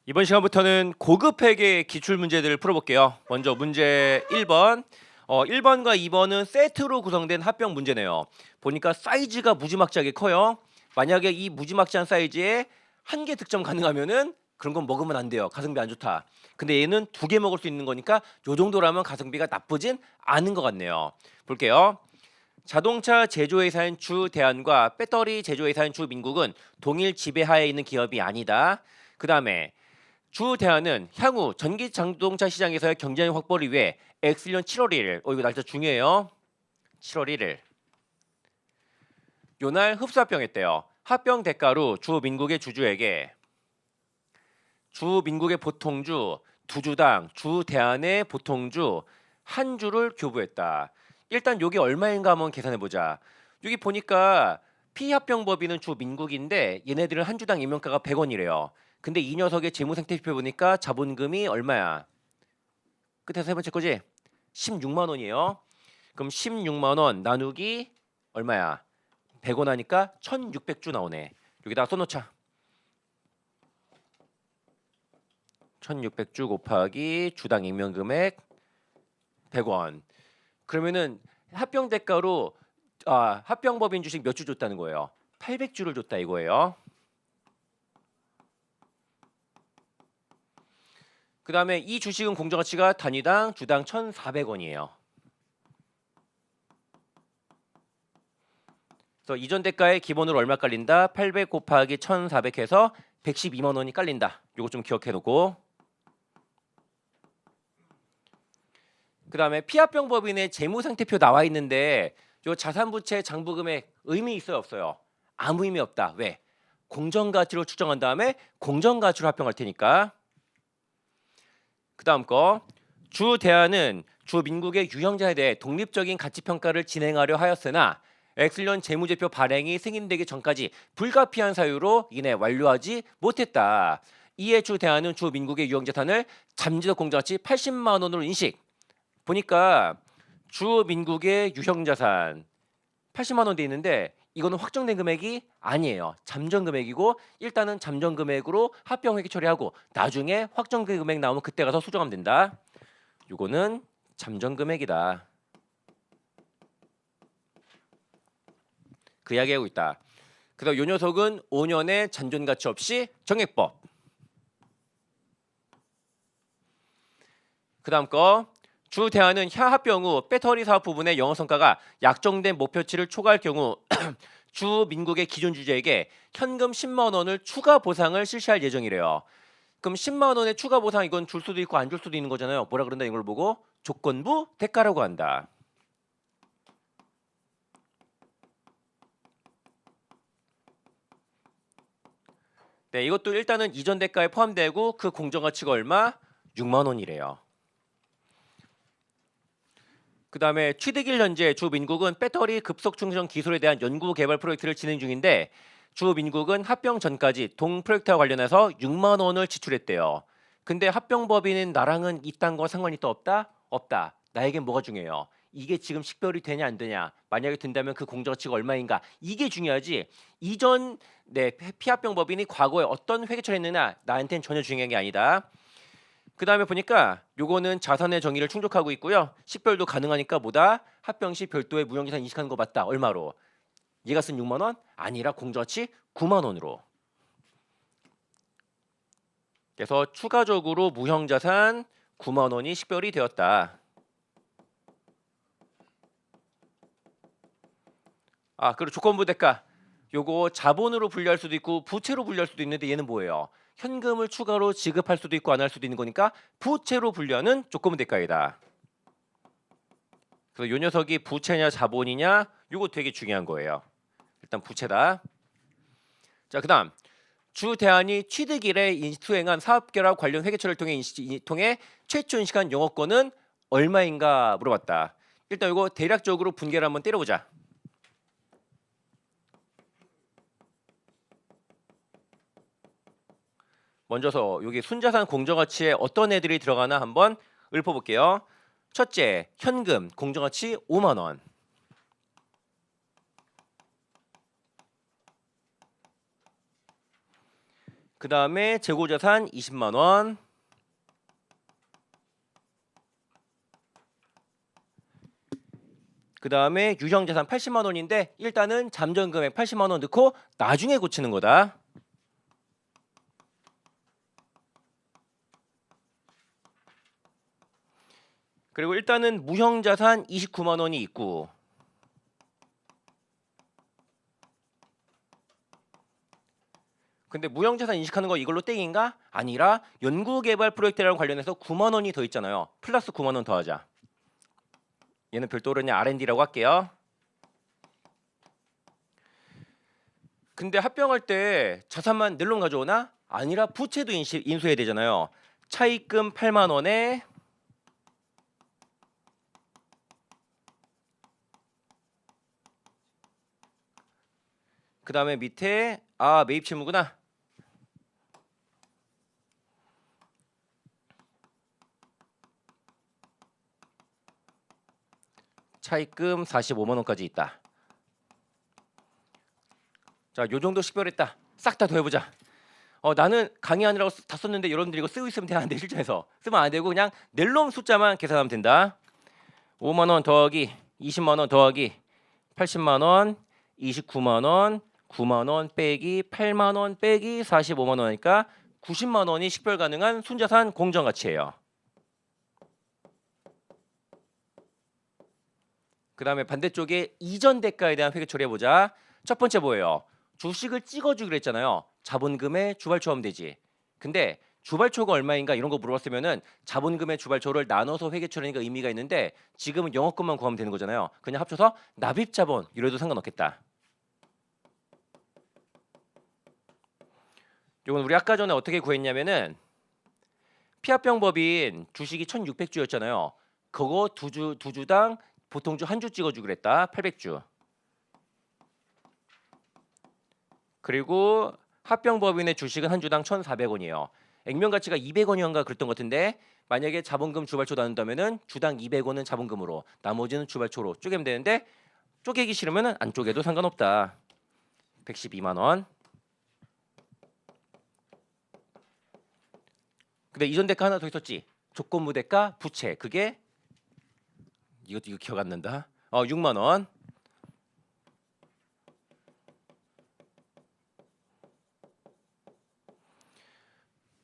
이번 시간부터는 고급 회계 기출 문제들을 풀어볼게요. 먼저 문제 1번. 1번과 2번은 세트로 구성된 합병 문제네요. 보니까 사이즈가 무지막지하게 커요. 만약에 이 무지막지한 사이즈에 한 개 득점 가능하면은 그런 건 먹으면 안 돼요. 가성비 안 좋다. 근데 얘는 두 개 먹을 수 있는 거니까 요 정도라면 가성비가 나쁘진 않은 것 같네요. 볼게요. 자동차 제조회사인 주대한과 배터리 제조회사인 주민국은 동일 지배하에 있는 기업이 아니다. 그 다음에 주대한은 향후 전기 자동차 시장에서의 경쟁력 확보를 위해 X년 7월 1일, 이거 날짜 중요해요. 7월 1일. 요날 흡수합병했대요. 합병 대가로 주민국의 주주에게 주민국의 보통주 두 주당 주대한의 보통주 한 주를 교부했다. 일단 요게 얼마인가 한번 계산해 보자. 여기 보니까 피합병법인은 주민국인데 얘네들은 한 주당 임명가가 100원이래요. 근데 이 녀석의 재무상태표 보니까 자본금이 얼마야? 끝에서 세 번째 거지? 16만 원이에요. 그럼 16만 원 나누기 얼마야? 100원 하니까 1600주 나오네. 여기다 써놓자. 1600주 곱하기 주당 임명금액 100원. 그러면은 합병 대가로 합병법인 주식 몇 주 줬다는 거예요? 800주를 줬다 이거예요. 그 다음에 이 주식은 공정가치가 단위당 주당 1,400원이에요. 그래서 이전 대가에 기본으로 얼마 깔린다? 800 곱하기 1,400 해서 112만 원이 깔린다. 요거 좀 기억해 놓고. 그 다음에 피합병법인의 재무상태표 나와 있는데 요 자산부채 장부금액 의미 있어요 없어요? 아무 의미 없다. 왜? 공정가치로 추정한 다음에 공정가치로 합병할 테니까. 그 다음 거. 주대한은 주민국의 유형자에 대해 독립적인 가치평가를 진행하려 하였으나 엑슬런 재무제표 발행이 승인되기 전까지 불가피한 사유로 인해 완료하지 못했다. 이에 주대한은 주민국의 유형자산을 잠재적 공정가치 80만 원으로 인식. 보니까 주민국의 유형자산 80만 원 돼 있는데 이거는 확정된 금액이 아니에요. 잠정 금액이고 일단은 잠정 금액으로 합병 회계 처리하고 나중에 확정 금액 나오면 그때 가서 수정하면 된다. 요거는 잠정 금액이다. 그 이야기하고 있다. 그래서 요 녀석은 5년의 잔존 가치 없이 정액법. 그다음 거. 주대한은 합병 후 배터리 사업 부분의 영업 성과가 약정된 목표치를 초과할 경우 주민국의 기존 주주에게 현금 10만 원을 추가 보상을 실시할 예정이래요. 그럼 10만 원의 추가 보상 이건 줄 수도 있고 안 줄 수도 있는 거잖아요. 뭐라 그런다 이걸 보고 조건부 대가라고 한다. 네, 이것도 일단은 이전 대가에 포함되고 그 공정가치가 얼마? 6만 원이래요. 그 다음에 취득일 현재 주민국은 배터리 급속 충전 기술에 대한 연구 개발 프로젝트를 진행 중인데 주민국은 합병 전까지 동 프로젝트와 관련해서 6만 원을 지출했대요. 근데 합병법인은 나랑은 이딴 거 상관이 또 없다? 없다. 나에겐 뭐가 중요해요? 이게 지금 식별이 되냐 안 되냐? 만약에 된다면 그 공정가치가 얼마인가? 이게 중요하지. 이전 피합병법인이 과거에 어떤 회계처리 했느냐 나한테는 전혀 중요한 게 아니다. 그 다음에 보니까 요거는 자산의 정의를 충족하고 있고요. 식별도 가능하니까 뭐다? 합병 시 별도의 무형자산 인식하는 거 맞다. 얼마로? 얘가 쓴 6만 원? 아니라 공정가치 9만 원으로. 그래서 추가적으로 무형자산 9만 원이 식별이 되었다. 그리고 조건부 대가. 요거 자본으로 분류할 수도 있고 부채로 분류할 수도 있는데 얘는 뭐예요? 현금을 추가로 지급할 수도 있고 안 할 수도 있는 거니까 부채로 분류하는 조건부 대가이다. 그래서 요 녀석이 부채냐 자본이냐 요거 되게 중요한 거예요. 일단 부채다. 자, 그다음 주대한이 취득 일에 수행한 사업결합 관련 회계처리를 통해 최초 인식한 영업권은 얼마인가 물어봤다. 일단 이거 대략적으로 분계를 한번 때려보자. 먼저서 여기 순자산 공정가치에 어떤 애들이 들어가나 한번 읊어볼게요. 첫째, 현금 공정가치 5만 원. 그 다음에 재고자산 20만 원. 그 다음에 유형자산 80만 원인데 일단은 잠정금액 80만 원 넣고 나중에 고치는 거다. 그리고 일단은 무형자산 29만 원이 있고, 근데 무형자산 인식하는 거 이걸로 땡인가? 아니라 연구개발 프로젝트랑 관련해서 9만 원이 더 있잖아요. 플러스 9만 원 더하자. 얘는 별도로 그냥 R&D라고 할게요. 근데 합병할 때 자산만 늘론 가져오나? 아니라 부채도 인수해야 되잖아요. 차입금 8만 원에 그 다음에 밑에 매입 채무구나. 차입금 45만 원까지 있다. 자, 요 정도 식별했다. 싹 다 더해보자. 나는 강의하느라고 다 썼는데 여러분들이 이거 쓰고 있으면 되는데 실전에서 쓰면 안 되고 그냥 낼놈 숫자만 계산하면 된다. 5만 원 더하기 20만 원 더하기 80만 원 29만 원 9만 원 빼기 8만 원 빼기 45만 원이니까 90만 원이 식별 가능한 순자산 공정 가치예요. 그 다음에 반대쪽에 이전 대가에 대한 회계 처리해 보자. 첫 번째 뭐예요? 주식을 찍어주기로 했잖아요. 자본금에 주발초하면 되지. 근데 주발초가 얼마인가 이런 거 물어봤으면은 자본금의 주발초를 나눠서 회계 처리하니까 의미가 있는데 지금은 영업금만 구하면 되는 거잖아요. 그냥 합쳐서 납입자본 이래도 상관없겠다. 이건 우리 아까 전에 어떻게 구했냐면은 피합병법인 주식이 1600주였잖아요. 그거 두 주당 보통주 한 주 찍어주기로 했다. 800주. 그리고 합병법인의 주식은 한 주당 1,400원이에요. 액면 가치가 200원이었는가 그랬던 것 같은데 만약에 자본금 주발초 나눈다면은 주당 200원은 자본금으로 나머지는 주발초로 쪼개면 되는데 쪼개기 싫으면은 안 쪼개도 상관없다. 112만 원. 근데 이전 대가 하나 더 있었지. 조건부 대가 부채. 그게 이거 기억 안 난다. 6만 원.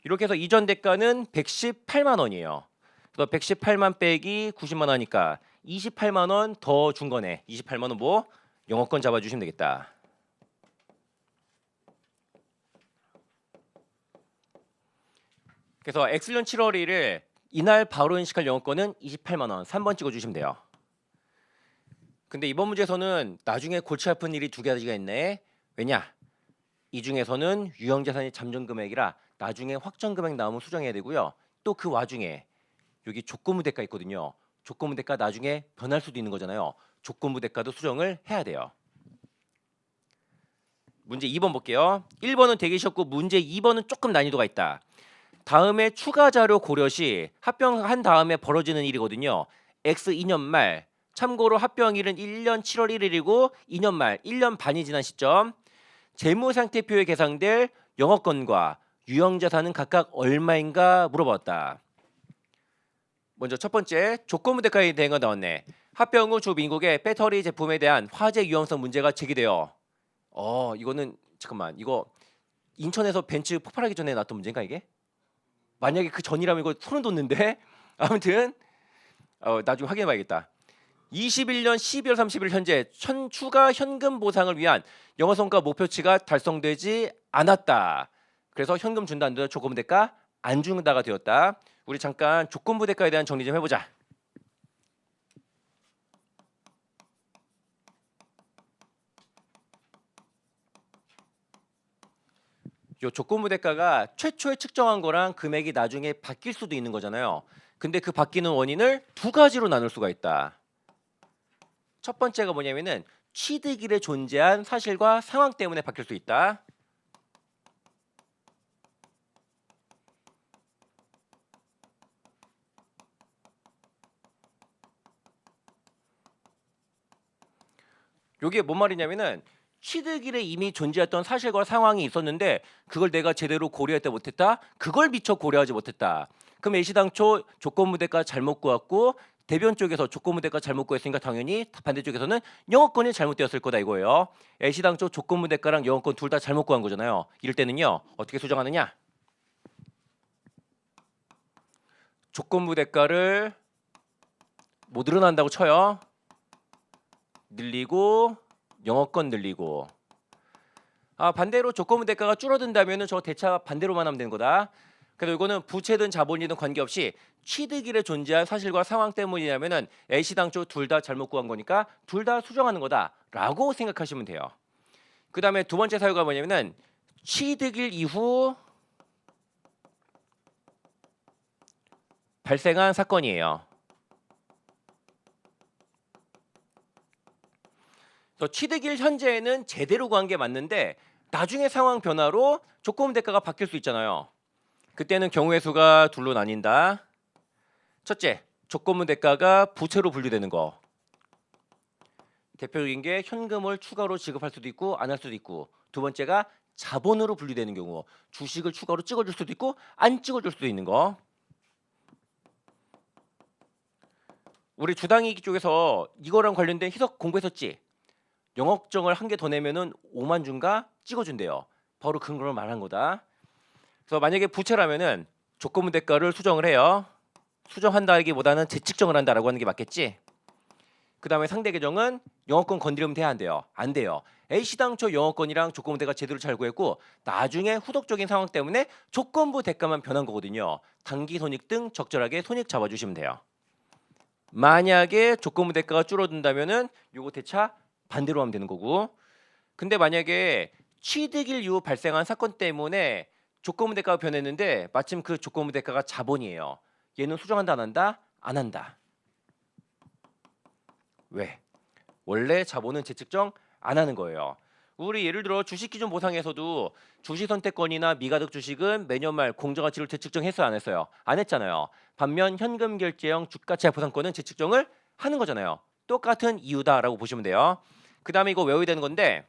이렇게 해서 이전 대가는 118만 원이에요. 그래서 118만 빼기 90만 원이니까 28만 원 더 준 거네. 28만 원 뭐 영업권 잡아주시면 되겠다. 그래서 X년 7월 1일 이날 바로 인식할 영업권은 28만 원 3번 찍어주시면 돼요. 근데 이번 문제에서는 나중에 골치 아픈 일이 두 가지가 있네. 왜냐? 이 중에서는 유형자산이 잠정금액이라 나중에 확정금액 나오면 수정해야 되고요. 또 그 와중에 여기 조건부 대가 있거든요. 조건부 대가 나중에 변할 수도 있는 거잖아요. 조건부 대가도 수정을 해야 돼요. 문제 2번 볼게요. 1번은 되게 쉽고 문제 2번은 조금 난이도가 있다. 다음에 추가 자료 고려 시 합병한 다음에 벌어지는 일이거든요. X 2년 말 참고로 합병일은 1년 7월 1일이고 2년 말 1년 반이 지난 시점 재무상태표에 계상될 영업권과 유형자산은 각각 얼마인가 물어봤다. 먼저 첫 번째 조건부 대가에 대한 거 나왔네. 합병 후 주 미국의 배터리 제품에 대한 화재 유형성 문제가 제기되어 이거는 잠깐만 이거 인천에서 벤츠 폭발하기 전에 나왔던 문제인가 이게? 만약에 그 전이라면 이거 소름 돋는데 아무튼 나중에 확인해봐야겠다. 21년 12월 30일 현재 추가 현금 보상을 위한 영업성과 목표치가 달성되지 않았다. 그래서 현금 준다는데 조건부 대가 안 준다가 되었다. 우리 잠깐 조건부 대가에 대한 정리 좀 해보자. 요 조건부 대가가 최초에 측정한 거랑 금액이 나중에 바뀔 수도 있는 거잖아요. 근데 그 바뀌는 원인을 두 가지로 나눌 수가 있다. 첫 번째가 뭐냐면은 취득일에 존재한 사실과 상황 때문에 바뀔 수 있다. 요게 뭔 말이냐면은 취득일에 이미 존재했던 사실과 상황이 있었는데 그걸 내가 제대로 고려했다 못했다? 그걸 미처 고려하지 못했다. 그럼 애시당초 조건부 대가 잘못 구했고 대변 쪽에서 조건부 대가 잘못 구했으니까 당연히 반대쪽에서는 영어권이 잘못되었을 거다 이거예요. 애시당초 조건부 대가랑 영어권 둘 다 잘못 구한 거잖아요. 이럴 때는요. 어떻게 수정하느냐? 조건부 대가를 뭐 늘어난다고 쳐요. 늘리고 영어권 늘리고. 반대로 조건부 대가가 줄어든다면은 저 대차 반대로만 하면 되는 거다. 그래서 이거는 부채든 자본이든 관계없이 취득일에 존재한 사실과 상황 때문이라면은 애시당초 둘 다 잘못 구한 거니까 둘 다 수정하는 거다라고 생각하시면 돼요. 그 다음에 두 번째 사유가 뭐냐면은 취득일 이후 발생한 사건이에요. 취득일 현재에는 제대로 구한 게 맞는데 나중에 상황 변화로 조건부 대가가 바뀔 수 있잖아요. 그때는 경우의 수가 둘로 나뉜다. 첫째, 조건부 대가가 부채로 분류되는 거. 대표적인 게 현금을 추가로 지급할 수도 있고 안 할 수도 있고. 두 번째가 자본으로 분류되는 경우. 주식을 추가로 찍어줄 수도 있고 안 찍어줄 수도 있는 거. 우리 주당이익 쪽에서 이거랑 관련된 희석 공부했었지. 영업정을 한 개 더 내면은 5만 준가 찍어준대요. 바로 그런 걸 말한 거다. 그래서 만약에 부채라면은 조건부 대가를 수정을 해요. 수정한다기보다는 재측정을 한다라고 하는 게 맞겠지. 그 다음에 상대 계정은 영업권 건드리면 돼야 안 돼요? 안 돼요. A시당초 영업권이랑 조건부 대가 제대로 잘 구했고 나중에 후속적인 상황 때문에 조건부 대가만 변한 거거든요. 단기 손익 등 적절하게 손익 잡아주시면 돼요. 만약에 조건부 대가가 줄어든다면은 요거 대차 반대로 하면 되는 거고. 근데 만약에 취득일 이후 발생한 사건 때문에 조건부 대가가 변했는데 마침 그 조건부 대가가 자본이에요. 얘는 수정한다 안 한다? 안 한다. 왜? 원래 자본은 재측정 안 하는 거예요. 우리 예를 들어 주식기준 보상에서도 주식선택권이나 미가득 주식은 매년 말 공정가치를 재측정했어요 안 했어요? 안 했잖아요. 반면 현금 결제형 주가차 보상권은 재측정을 하는 거잖아요. 똑같은 이유다라고 보시면 돼요. 그 다음에 이거 외워야 되는 건데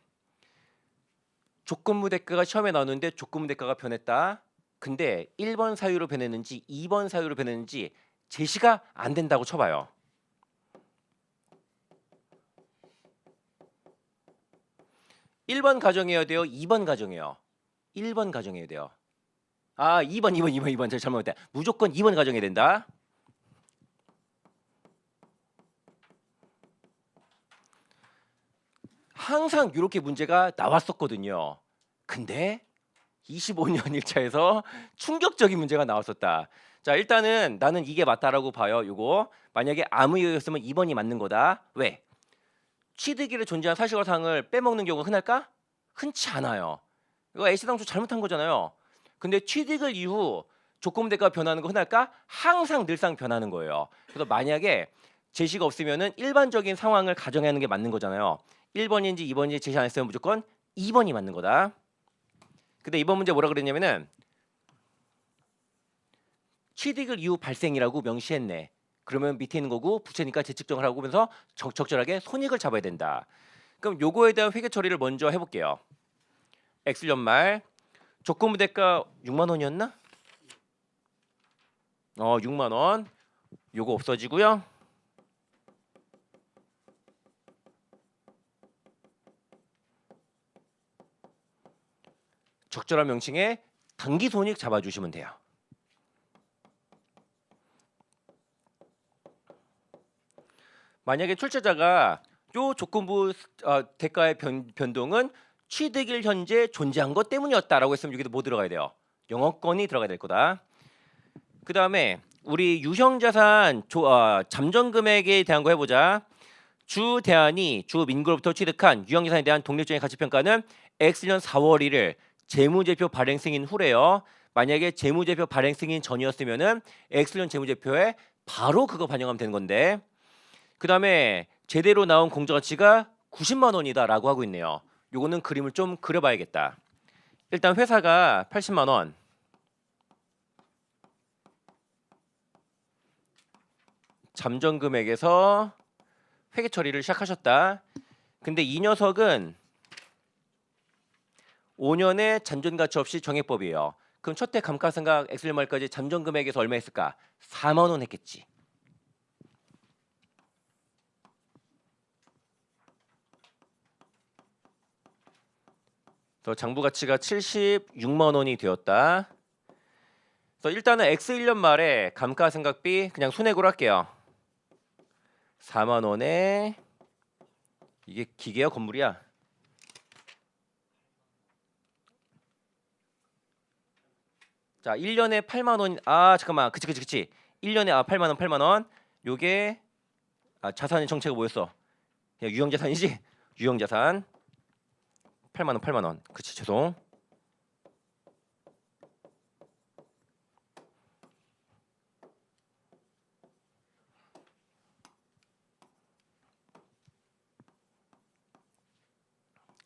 조건부 대가가 시험에 나오는데 조건부 대가가 변했다. 근데 1번 사유로 변했는지 2번 사유로 변했는지 제시가 안 된다고 쳐봐요. 1번 가정해야 돼요? 2번 가정해요? 1번 가정해야 돼요. 2번 제가 잘못했다. 무조건 2번 가정해야 된다. 항상 이렇게 문제가 나왔었거든요. 근데 25년 1차에서 충격적인 문제가 나왔었다. 자, 일단은 나는 이게 맞다라고 봐요. 이거 만약에 아무 이유였으면 2번이 맞는 거다. 왜? 취득일에 존재한 사실과 사항을 빼먹는 경우가 흔할까? 흔치 않아요. 이거 A사당초 잘못한 거잖아요. 근데 취득일 이후 조건부 대가가 변하는 거 흔할까? 항상 늘상 변하는 거예요. 그래서 만약에 제시가 없으면은 일반적인 상황을 가정하는 게 맞는 거잖아요. 1번인지 2번인지 제시 안 했으면 무조건 2번이 맞는 거다. 근데 이번 문제 뭐라 그랬냐면은 취득일 이후 발생이라고 명시했네. 그러면 밑에 있는 거고 부채니까 재측정을 하고 면서 적절하게 손익을 잡아야 된다. 그럼 요거에 대한 회계 처리를 먼저 해볼게요. X 연말 조건부 대가 6만 원이었나? 6만 원. 요거 없어지고요. 적절한 명칭에 단기 손익 잡아주시면 돼요. 만약에 출제자가 요 조건부 대가의 변동은 취득일 현재 존재한 것 때문이었다라고 했으면 여기도 뭐 들어가야 돼요? 영업권이 들어가야 될 거다. 그 다음에 우리 유형자산 잠정 금액에 대한 거 해보자. 주 대안이 주 민구로부터 취득한 유형자산에 대한 독립적인 가치평가는 X년 4월 1일 재무제표 발행 승인 후래요. 만약에 재무제표 발행 승인 전이었으면은 X년 재무제표에 바로 그거 반영하면 되는 건데. 그 다음에 제대로 나온 공정가치가 90만 원이다라고 하고 있네요. 요거는 그림을 좀 그려봐야겠다. 일단 회사가 80만 원. 잠정 금액에서 회계 처리를 시작하셨다. 근데 이 녀석은 5년의 잔존 가치 없이 정액법이에요. 그럼 첫 해 감가상각 엑셀 말까지 잠정 금액에서 얼마 했을까? 4만 원 했겠지. 그래서 장부 가치가 76만 원이 되었다. 그래서 일단은 X 1년 말에 감가상각비 그냥 순액으로 할게요. 4만 원에 이게 기계야 건물이야? 자, 1년에 8만 원. 아, 잠깐만. 그치. 1년에 8만 원. 요게 자산의 정체가 뭐였어? 그냥 유형 자산이지? 유형 자산. 8만 원. 그치, 죄송.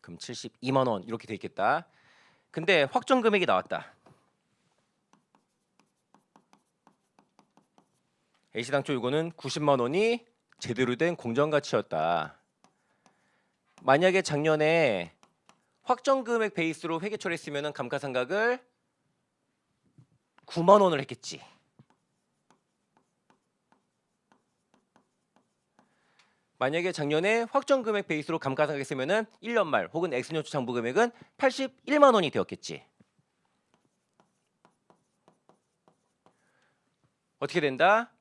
그럼 72만 원 이렇게 돼 있겠다. 근데 확정 금액이 나왔다. A시당초 이거는 90만 원이 제대로 된 공정 가치였다. 만약에 작년에 확정 금액 베이스로 회계 처리했으면 감가상각을 9만 원을 했겠지. 만약에 작년에 확정 금액 베이스로 감가상각 했으면 1년 말 혹은 X년 초 장부 금액은 81만 원이 되었겠지. 어떻게 된다?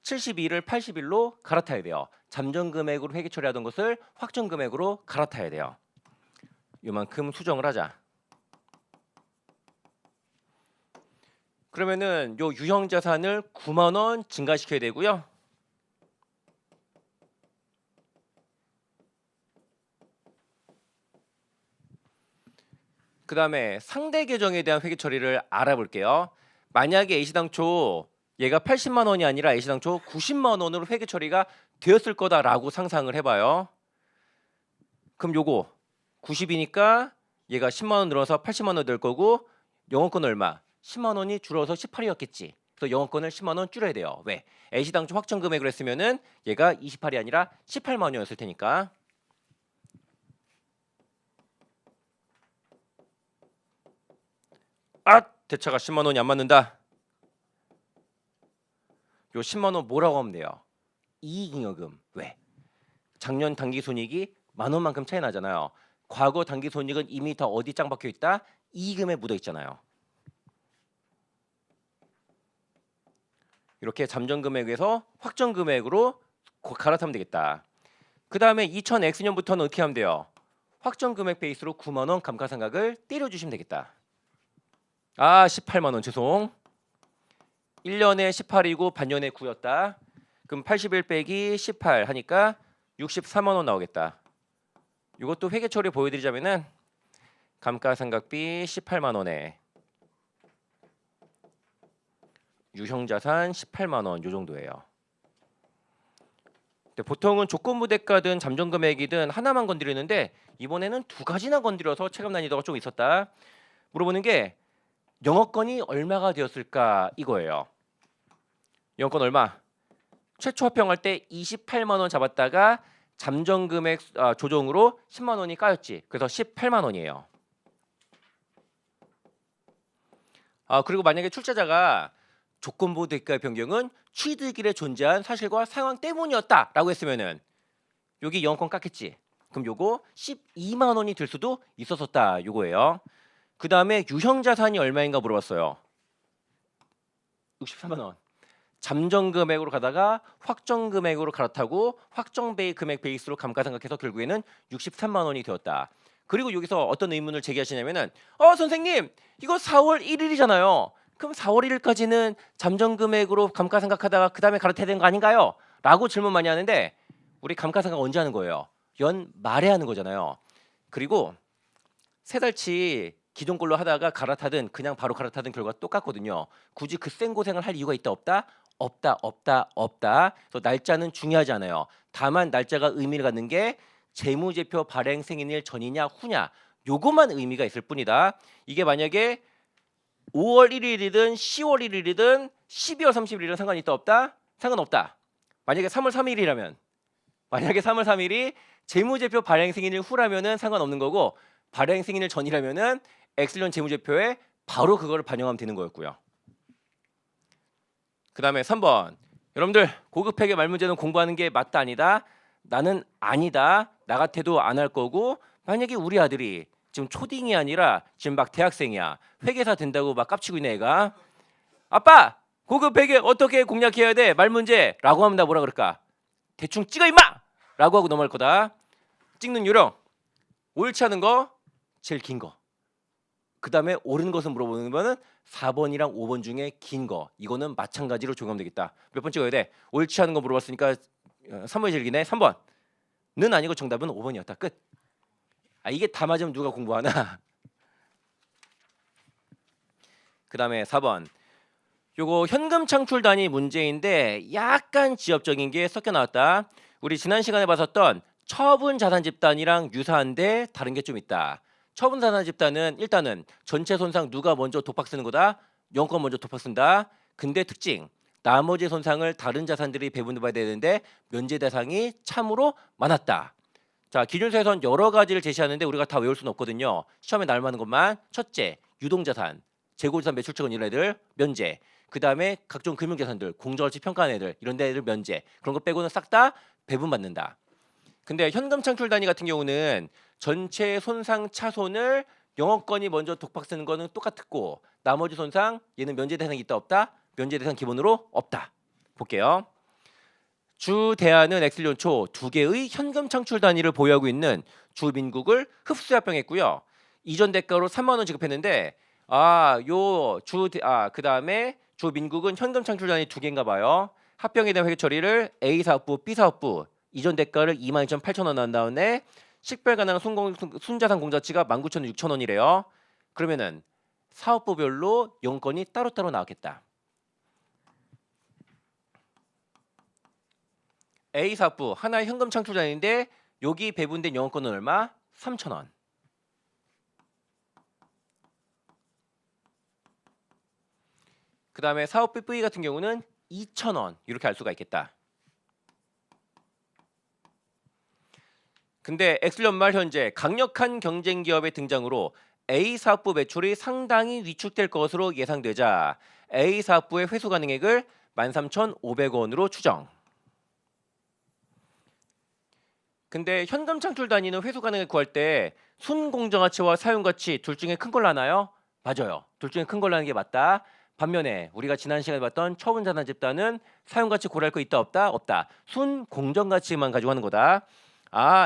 72를 81로 갈아타야 돼요. 잠정 금액으로 회계 처리하던 것을 확정 금액으로 갈아타야 돼요. 요만큼 수정을 하자. 그러면은 요 유형 자산을 9만 원 증가시켜야 되고요. 그 다음에 상대 계정에 대한 회계 처리를 알아볼게요. 만약에 A시당초 얘가 80만 원이 아니라 A시당초 90만 원으로 회계 처리가 되었을 거다라고 상상을 해봐요. 그럼 요거 90이니까 얘가 10만 원 늘어서 80만 원 될 거고 영업권 얼마? 10만 원이 줄어서 18이었겠지. 그래서 영업권을 10만 원 줄여야 돼요. 왜? A시당초 확정 금액으로 했으면은 얘가 28이 아니라 18만 원이었을 테니까. 대차가 10만 원이 안 맞는다. 요 10만 원 뭐라고 하면 돼요? 이익잉여금. 왜? 작년 당기손익이 만 원만큼 차이 나잖아요. 과거 당기손익은 이미 다 어디 짱 박혀 있다? 이익금에 묻어 있잖아요. 이렇게 잠정 금액에서 확정 금액으로 갈아타면 되겠다. 그 다음에 2000X년부터는 어떻게 하면 돼요? 확정 금액 베이스로 9만 원 감가상각을 때려주시면 되겠다. 18만 원 죄송. 1년에 18이고 반년에 9였다. 그럼 81 빼기 18 하니까 64만 원 나오겠다. 이것도 회계 처리 보여드리자면은 감가상각비 18만 원에 유형자산 18만 원 요 정도예요. 근데 보통은 조건부 대가든 잠정 금액이든 하나만 건드리는데 이번에는 두 가지나 건드려서 체감 난이도가 좀 있었다. 물어보는 게 영업권이 얼마가 되었을까 이거예요. 영업권 얼마? 최초 합병할 때 28만 원 잡았다가 잠정 금액 조정으로 10만 원이 까였지. 그래서 18만 원이에요. 그리고 만약에 출자자가 조건부 대가의 변경은 취득일에 존재한 사실과 상황 때문이었다라고 했으면은 여기 영업권 깎겠지. 그럼 요거 12만 원이 될 수도 있었었다. 요거예요. 그 다음에 유형 자산이 얼마인가 물어봤어요. 64만 원. 잠정 금액으로 가다가 확정 금액으로 갈아타고 확정 금액 베이스로 감가상각해서 결국에는 63만 원이 되었다. 그리고 여기서 어떤 의문을 제기하시냐면은 선생님 이거 4월 1일이잖아요. 그럼 4월 1일까지는 잠정 금액으로 감가상각하다가 그 다음에 갈아타야 되는 거 아닌가요? 라고 질문 많이 하는데 우리 감가상각 언제 하는 거예요? 연 말에 하는 거잖아요. 그리고 세 달치 기존 걸로 하다가 갈아타든 그냥 바로 갈아타든 결과가 똑같거든요. 굳이 그 쌩 고생을 할 이유가 있다 없다? 없다. 그래서 날짜는 중요하지 않아요. 다만 날짜가 의미를 갖는 게 재무제표 발행 생인일 전이냐 후냐 요것만 의미가 있을 뿐이다. 이게 만약에 5월 1일이든 10월 1일이든 12월 30일이든 상관이 있다 없다? 상관없다. 만약에 3월 3일이라면 만약에 3월 3일이 재무제표 발행 생인일 후라면은 상관없는 거고 발행 승인일 전이라면은 엑셀런 재무제표에 바로 그거를 반영하면 되는 거였고요. 그 다음에 3번. 여러분들 고급회계 말문제는 공부하는 게 맞다 아니다? 나는 아니다. 나 같아도 안 할 거고 만약에 우리 아들이 지금 초딩이 아니라 지금 막 대학생이야. 회계사 된다고 막 깝치고 있는 애가 아빠 고급회계 어떻게 공략해야 돼? 말문제 라고 하면 나 뭐라 그럴까? 대충 찍어 임마! 라고 하고 넘어갈 거다. 찍는 요령 옳지 않은 거 제일 긴 거. 그 다음에 옳은 것을 물어보는 거는 4번이랑 5번 중에 긴 거. 이거는 마찬가지로 적용하면 되겠다. 몇 번 찍어야 돼? 옳지 않은 거 물어봤으니까 3번이 제일 기네. 3번는 아니고 정답은 5번이었다. 끝. 아 이게 다 맞으면 누가 공부하나? 그 다음에 4번. 요거 현금 창출 단위 문제인데 약간 지엽적인 게 섞여 나왔다. 우리 지난 시간에 봤었던 처분 자산 집단이랑 유사한데 다른 게 좀 있다. 처분 자산 집단은 일단은 전체 손상 누가 먼저 독박 쓰는 거다. 영권 먼저 독박 쓴다. 근데 특징 나머지 손상을 다른 자산들이 배분해봐야 되는데 면제 대상이 참으로 많았다. 자 기준서에선 여러 가지를 제시하는데 우리가 다 외울 수는 없거든요. 시험에 나올 만한 것만 첫째 유동자산, 재고자산 매출처건 이런 애들 면제. 그 다음에 각종 금융자산들 공정가치 평가하는 애들 이런 데들 면제. 그런 거 빼고는 싹 다 배분받는다. 근데 현금 창출 단위 같은 경우는 전체 손상 차손을 영업권이 먼저 독박 쓰는 거는 똑같고 나머지 손상 얘는 면제 대상이 있다 없다? 면제 대상 기본으로 없다. 볼게요. 주 대안은 엑셀연초 두 개의 현금 창출 단위를 보유하고 있는 주민국을 흡수합병했고요. 이전 대가로 3만 원 지급했는데 그다음에 주민국은 현금 창출 단위 두 개인가 봐요. 합병에 대한 회계 처리를 A 사업부, B 사업부 이전 대가를 22,800원 한 다음에 식별 가능한 순자산 공자치가 19,600원이래요. 그러면은 사업부별로 영권이 따로따로 나왔겠다. A 사업부 하나의 현금 창출자인데 여기 배분된 영업권은 얼마? 3,000원. 그 다음에 사업부 B 같은 경우는 2,000원 이렇게 알 수가 있겠다. 근데 엑셀 연말 현재 강력한 경쟁 기업의 등장으로 A 사업부 매출이 상당히 위축될 것으로 예상되자 A 사업부의 회수 가능액을 13,500원으로 추정. 근데 현금 창출 단위는 회수 가능액 구할 때 순공정가치와 사용가치 둘 중에 큰 걸로 하나요? 맞아요. 둘 중에 큰 걸로 하는 게 맞다. 반면에 우리가 지난 시간에 봤던 처분자산 집단은 사용가치 고려할 거 있다 없다? 없다. 순공정가치만 가지고 하는 거다.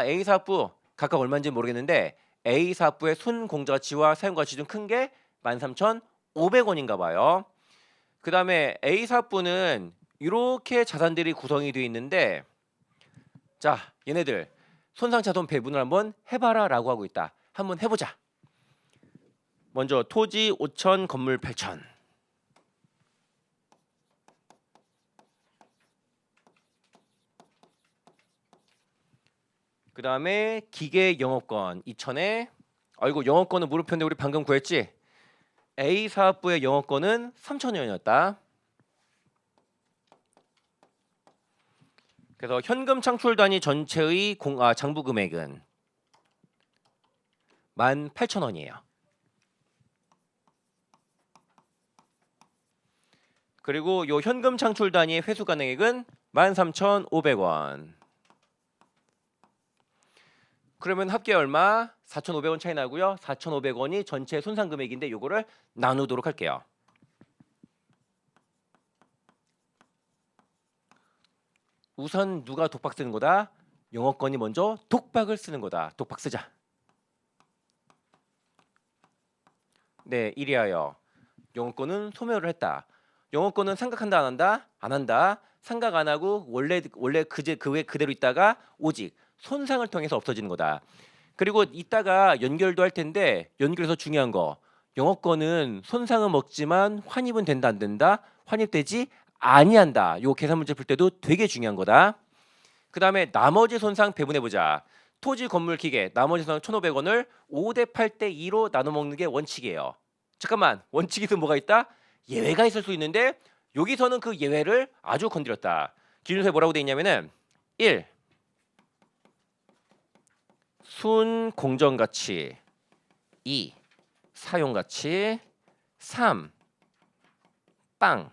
A 사업부 각각 얼마인지 모르겠는데 A 사업부의 순공정가치와 사용가치 중 큰 게 13,500원인가 봐요. 그 다음에 A 사업부는 이렇게 자산들이 구성이 되어 있는데 자 얘네들 손상차손 배분을 한번 해봐라 라고 하고 있다. 한번 해보자. 먼저 토지 5천, 건물 8천. 그 다음에 기계 영업권 2천에 아이고 영업권은 무릎편데 우리 방금 구했지? A 사업부의 영업권은 3,000원이었다. 그래서 현금 창출 단위 전체의 장부 금액은 18,000원이에요. 그리고 요 현금 창출 단위의 회수 가능액은 13,500원. 그러면 합계 얼마? 4,500원 차이 나고요. 4,500원이 전체 손상 금액인데 요거를 나누도록 할게요. 우선 누가 독박 쓰는 거다? 영업권이 먼저 독박을 쓰는 거다. 독박 쓰자. 네, 이리하여 영업권은 소멸을 했다. 영업권은 상각한다 안 한다? 안 한다. 상각 안 하고 원래 그대로 있다가 오직 손상을 통해서 없어지는 거다. 그리고 이따가 연결도 할 텐데 연결해서 중요한 거 영업권은 손상은 먹지만 환입은 된다 안 된다? 환입되지 아니한다. 요 계산 문제 풀 때도 되게 중요한 거다. 그 다음에 나머지 손상 배분해보자. 토지 건물 기계 나머지 손상 1,500원을 5대 8대 2로 나눠 먹는 게 원칙이에요. 잠깐만 원칙에서 뭐가 있다? 예외가 있을 수 있는데 여기서는 그 예외를 아주 건드렸다. 기준서에 뭐라고 돼 있냐면은 1. 순공정가치 2. 사용가치 3. 빵.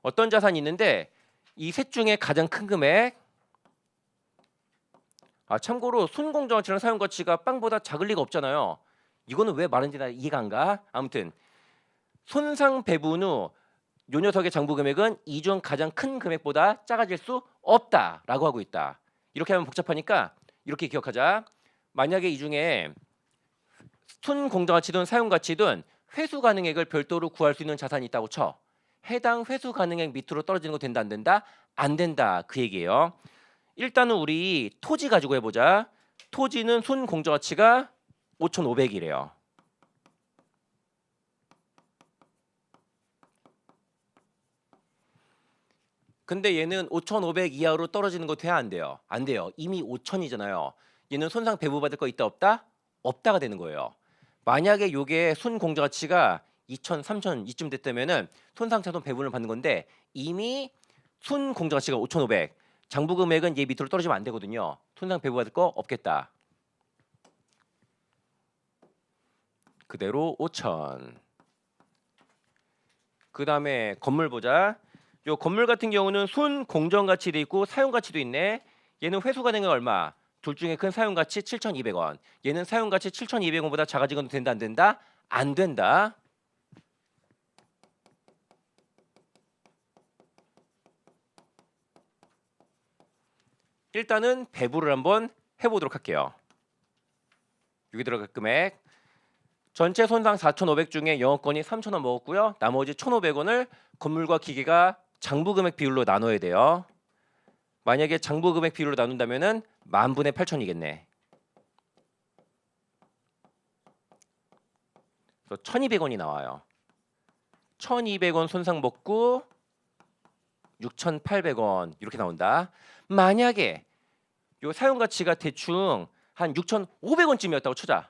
어떤 자산이 있는데 이 셋 중에 가장 큰 금액 참고로 순공정가치랑 사용가치가 빵보다 작을 리가 없잖아요. 이거는 왜 말하는지 나 이해가 안 가. 아무튼 손상 배분 후 요 녀석의 장부 금액은 이 중 가장 큰 금액보다 작아질 수 없다라고 하고 있다. 이렇게 하면 복잡하니까 이렇게 기억하자. 만약에 이 중에 순공정가치든 사용가치든 회수 가능액을 별도로 구할 수 있는 자산이 있다고 쳐. 해당 회수 가능액 밑으로 떨어지는 거 된다 안 된다? 안 된다 그 얘기예요. 일단은 우리 토지 가지고 해보자. 토지는 순공정가치가 5,500이래요. 근데 얘는 5,500 이하로 떨어지는 거 돼야 안 돼요? 안 돼요. 이미 5,000이잖아요. 얘는 손상 배부받을 거 있다 없다? 없다가 되는 거예요. 만약에 요게 순공정가치가 2,000, 3,000 이쯤 됐다면은 손상차손 배분을 받는 건데 이미 순공정가치가 5,500 장부 금액은 얘 밑으로 떨어지면 안 되거든요. 손상 배부받을 거 없겠다. 그대로 5,000. 그 다음에 건물 보자. 요 건물 같은 경우는 순공정가치도 있고 사용가치도 있네. 얘는 회수 가능은 얼마? 둘 중에 큰 사용가치 7,200원. 얘는 사용가치 7,200원보다 작아지건 된다 안 된다? 안 된다. 일단은 배부를 한번 해보도록 할게요. 여기 들어갈 금액 전체 손상 4,500 중에 영업권이 3,000원 먹었고요. 나머지 1,500원을 건물과 기계가 장부 금액 비율로 나눠야 돼요. 만약에 장부 금액 비율로 나눈다면은 10,000분의 8,000이겠네. 그래서 1,200원이 나와요. 1,200원 손상 먹고 6,800원 이렇게 나온다. 만약에 요 사용 가치가 대충 한 6,500원쯤이었다고 쳐자.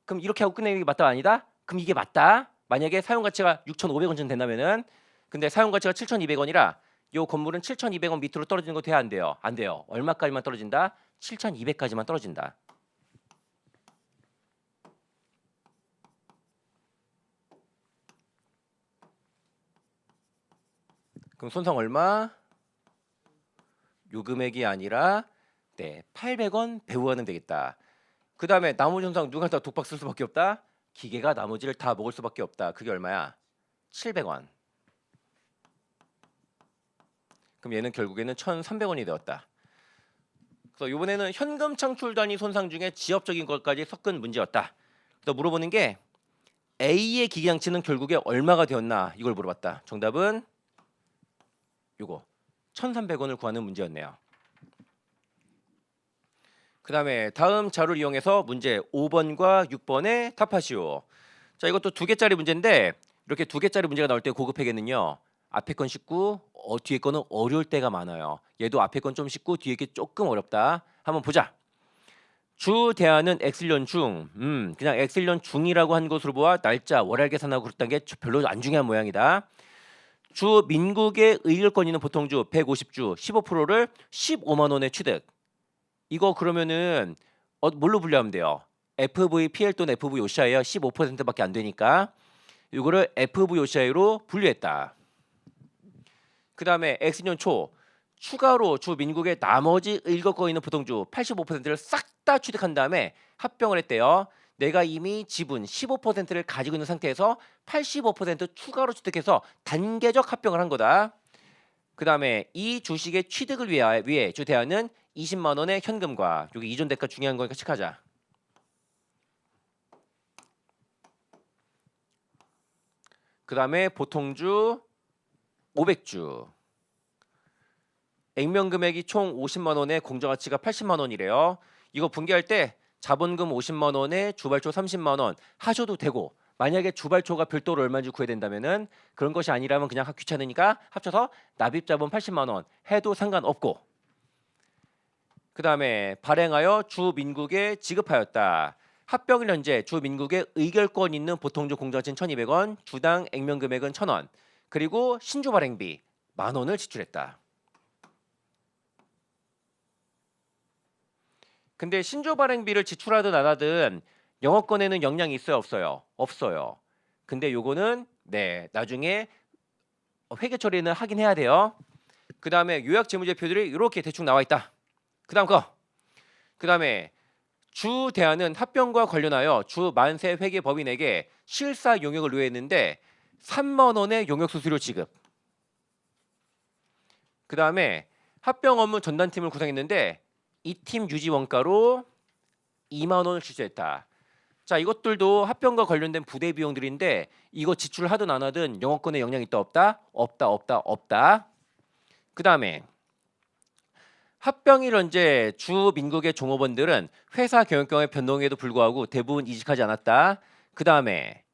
그럼 이렇게 하고 끝내는 게 맞다 아니다? 그럼 이게 맞다. 만약에 사용 가치가 6,500원쯤 된다면은 근데 사용 가치가 7,200원이라 요 건물은 7,200원 밑으로 떨어지는 거 돼야 안 돼요? 안 돼요. 얼마까지만 떨어진다? 7,200까지만 떨어진다. 그럼 손상 얼마? 요 금액이 아니라 800원 배후하면 되겠다. 그 다음에 나머지 손상 누가 다 독박 쓸 수밖에 없다? 기계가 나머지를 다 먹을 수밖에 없다. 그게 얼마야? 700원. 그럼 얘는 결국에는 1,300원이 되었다. 그래서 이번에는 현금 창출 단위 손상 중에 지엽적인 것까지 섞은 문제였다. 또 물어보는 게 A의 기계 양치는 결국에 얼마가 되었나 이걸 물어봤다. 정답은 요거 1,300원을 구하는 문제였네요. 그 다음에 다음 자료를 이용해서 문제 5번과 6번에 답하시오. 자, 이것도 2개짜리 문제인데 이렇게 2개짜리 문제가 나올 때 고급회계는요. 앞에 건 쉽고 뒤에 거는 어려울 때가 많아요. 얘도 앞에 건 좀 쉽고 뒤에 게 조금 어렵다. 한번 보자. 주 대안은 엑셀년 중. 그냥 엑셀년 중이라고 한 것으로 보아 날짜, 월할 계산하고 그랬던 게 별로 안 중요한 모양이다. 주 민국의 의결권위는 보통주 150주 15%를 15만 원에 취득. 이거 그러면은 뭘로 분류하면 돼요? FVPL 또는 FVOCI야 15%밖에 안 되니까 이거를 FVOCI로 분류했다. 그 다음에 X년 초 추가로 주 민국의 나머지 일거거 있는 보통주 85%를 싹 다 취득한 다음에 합병을 했대요. 내가 이미 지분 15%를 가지고 있는 상태에서 85% 추가로 취득해서 단계적 합병을 한 거다. 그 다음에 이 주식의 취득을 위해 주 대안은 20만 원의 현금과 여기 이전 대가 중요한 거니까 체크하자. 그 다음에 보통주 500주 액면 금액이 총 50만 원에 공정가치가 80만 원이래요. 이거 분개할 때 자본금 50만 원에 주발초 30만 원 하셔도 되고 만약에 주발초가 별도로 얼마인지 구해야 된다면은 그런 것이 아니라면 그냥 귀찮으니까 합쳐서 납입자본 80만 원 해도 상관없고 그 다음에 발행하여 주민국에 지급하였다. 합병일 현재 주민국에 의결권 있는 보통주 공정가치는 1,200원, 주당 액면 금액은 1,000원, 그리고 신주 발행비 10,000원을 지출했다. 근데 신주 발행비를 지출하든 안 하든 영업권에는 영향이 있어요, 없어요? 없어요. 근데 요거는 네, 나중에 회계 처리는 하긴 해야 돼요. 그다음에 요약 재무제표들이 이렇게 대충 나와 있다. 그다음 거. 그다음에 주 대안은 합병과 관련하여 주 만세 회계 법인에게 실사 용역을 요했는데 3만 원의 용역 수수료 지급. 그다음에 합병 업무 전담팀을 구성했는데 이 팀 유지 원가로 2만 원을 지출했다. 자, 이것들도 합병과 관련된 부대 비용들인데 이거 지출하든 안 하든 영업권에 영향이 있다 없다? 없다 없다 없다. 그다음에 합병일 현재 주 민국의 종업원들은 회사 경영권의 변동에도 불구하고 대부분 이직하지 않았다. 그다음에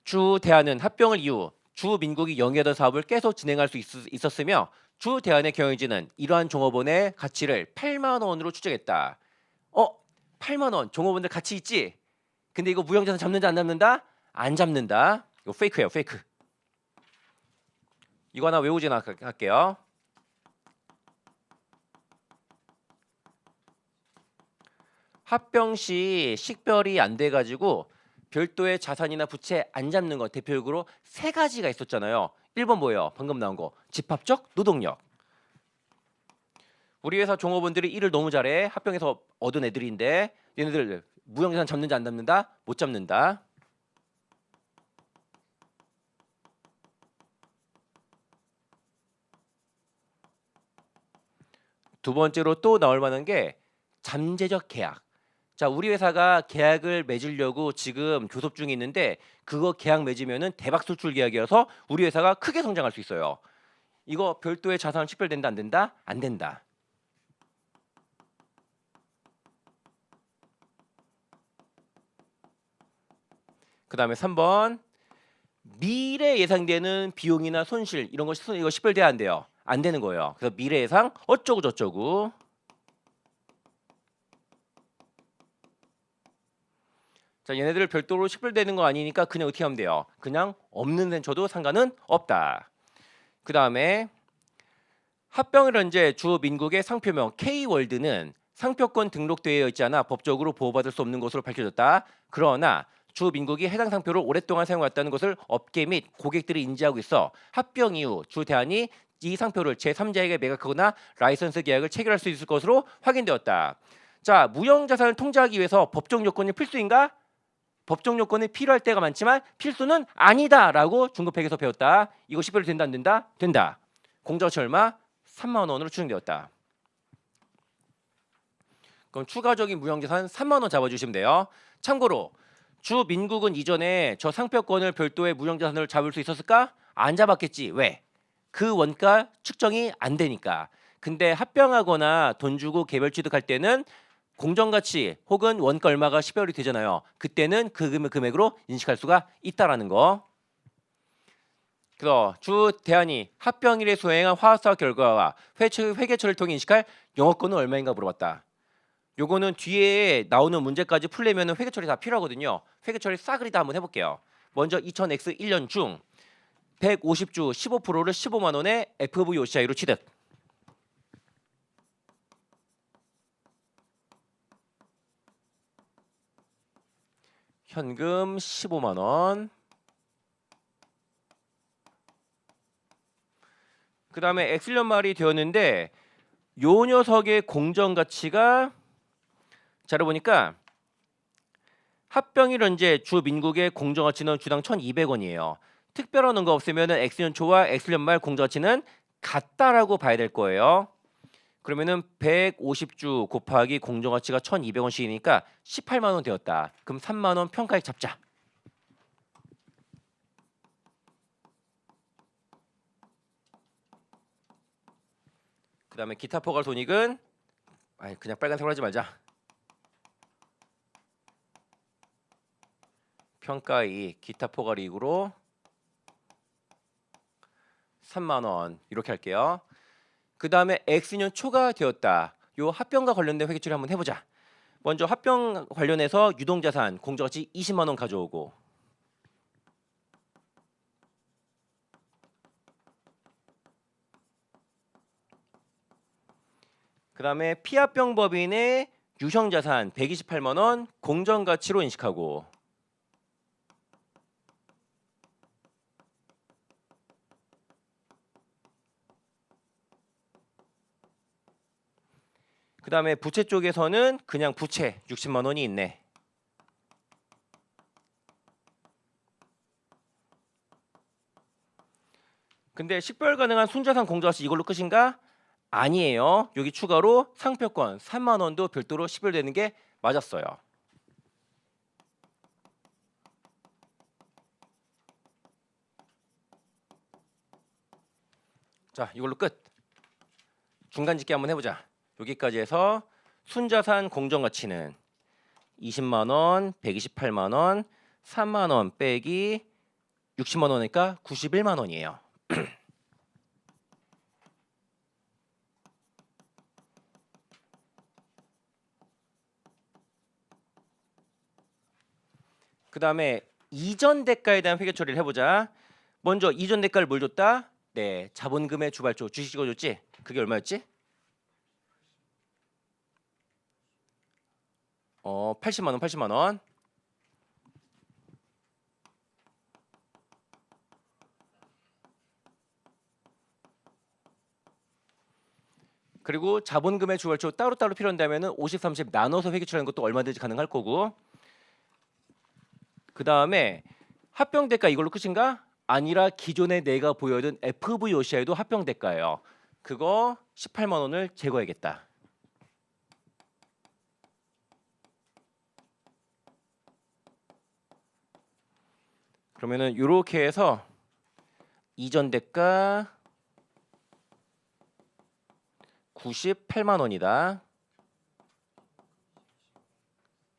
주 대안은 합병을 이후 주 민국이 영위하던 사업을 계속 진행할 수 있었으며 주 대안의 경영진은 이러한 종업원의 가치를 8만 원으로 추정했다. 8만 원 종업원들 가치 있지? 근데 이거 무형자산 잡는다 안 잡는다? 안 잡는다. 이거 페이크예요, 페이크. 이거 하나 외우지 할게요. 합병 시 식별이 안 돼가지고 별도의 자산이나 부채 안 잡는 거 대표적으로 세 가지가 있었잖아요. 1번 뭐예요? 방금 나온 거. 집합적 노동력. 우리 회사 종업원들이 일을 너무 잘해. 합병에서 얻은 애들인데 얘네들 무형자산 잡는지 안 잡는다? 못 잡는다. 두 번째로 또 나올 만한 게 잠재적 계약. 자, 우리 회사가 계약을 맺으려고 지금 교섭 중에 있는데 그거 계약 맺으면은 대박 수출 계약이어서 우리 회사가 크게 성장할 수 있어요. 이거 별도의 자산 식별된다 안 된다? 안 된다. 그다음에 3번 미래 예상되는 비용이나 손실 이런 거 이거 식별돼야 안 돼요. 안 되는 거예요. 그래서 미래 예상 어쩌고 저쩌고. 자, 얘네들 별도로 식별되는 거 아니니까 그냥 어떻게 하면 돼요? 그냥 없는 데는 줘도 상관은 없다. 그 다음에 합병을 현재 주 민국의 상표명 K월드는 상표권 등록되어 있지 않아 법적으로 보호받을 수 없는 것으로 밝혀졌다. 그러나 주 민국이 해당 상표를 오랫동안 사용해왔다는 것을 업계 및 고객들이 인지하고 있어 합병 이후 주 대안이 이 상표를 제3자에게 매각하거나 라이선스 계약을 체결할 수 있을 것으로 확인되었다. 자, 무형자산을 통제하기 위해서 법적 요건이 필수인가? 법적 요건이 필요할 때가 많지만 필수는 아니다라고 중급회계에서 배웠다. 이거 식별이 된다 안 된다? 된다. 공정가치 얼마? 3만 원으로 추정되었다. 그럼 추가적인 무형자산 3만 원 잡아주시면 돼요. 참고로 주 민국은 이전에 저 상표권을 별도의 무형자산을 잡을 수 있었을까? 안 잡았겠지. 왜? 그 원가 측정이 안 되니까. 근데 합병하거나 돈 주고 개별 취득할 때는 공정가치 혹은 원가 얼마가 식별이 되잖아요. 그때는 그 금액으로 인식할 수가 있다라는 거. 그래서 주 대안이 합병일에 수행한 화학사업 결과와 회계처리를 통해 인식할 영업권은 얼마인가 물어봤다. 요거는 뒤에 나오는 문제까지 풀려면 회계처리 다 필요하거든요. 회계처리 싸그리 다 한번 해볼게요. 먼저 2000X 1년 중 150주 15%를 15만 원의 FVOCI로 취득. 현금 15만 원. 그 다음에 엑슬련 말이 되었는데 요 녀석의 공정가치가 자료 보니까 합병일 현재 주 민국의 공정가치는 주당 1,200원이에요. 특별한 원가 없으면 엑슬련 초와 엑슬련 말 공정가치는 같다라고 봐야 될 거예요. 그러면은 150주 곱하기 공정가치가 1,200원씩이니까 18만 원 되었다. 그럼 3만 원 평가액 잡자. 그 다음에 기타 포괄 손익은 그냥 빨간색으로 하지 말자. 평가이익 기타 포괄 이익으로 3만 원 이렇게 할게요. 그 다음에 X년 초가 되었다. 요 합병과 관련된 회계처리 한번 해보자. 먼저 합병 관련해서 유동자산 공정가치 20만 원 가져오고 그 다음에 피합병 법인의 유형자산 128만 원 공정가치로 인식하고, 그 다음에 부채 쪽에서는 그냥 부채 60만 원이 있네. 근데 식별 가능한 순자산 공정가치 이걸로 끝인가? 아니에요. 여기 추가로 상표권 3만 원도 별도로 식별되는 게 맞았어요. 자, 이걸로 끝. 중간 집계 한번 해보자. 여기까지 해서 순자산 공정가치는 20만 원, 128만 원, 3만 원 빼기 60만 원이니까 91만 원이에요. 그 다음에 이전 대가에 대한 회계 처리를 해보자. 먼저 이전 대가를 뭘 줬다? 네, 자본금의 주발초 주식 찍어줬지? 그게 얼마였지? 80만 원, 80만 원. 그리고 자본금의 주발초 따로따로 필요한다면은 50, 30 나눠서 회계 처리하는 것도 얼마든지 가능할 거고. 그 다음에 합병 대가 이걸로 끝인가? 아니라 기존에 내가 보여준 FVOCI도 합병 대가예요. 그거 18만 원을 제거해야겠다. 그러면은 이렇게 해서 이전 대가 98만 원이다.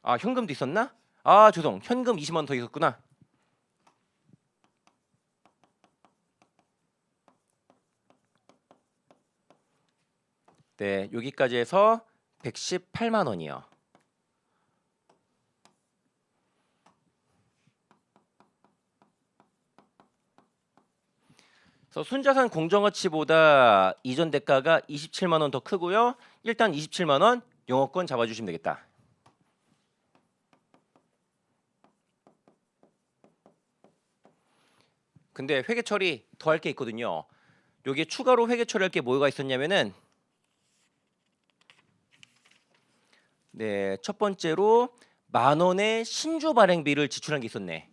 아, 현금도 있었나? 아, 죄송. 현금 20만 원 더 있었구나. 네, 여기까지 해서 118만 원이요. 그래서 순자산 공정가치보다 이전 대가가 27만 원 더 크고요. 일단 27만 원 영업권 잡아주시면 되겠다. 근데 회계 처리 더 할 게 있거든요. 여기에 추가로 회계 처리할 게 뭐가 있었냐면은, 네, 첫 번째로 만 원의 신주 발행비를 지출한 게 있었네.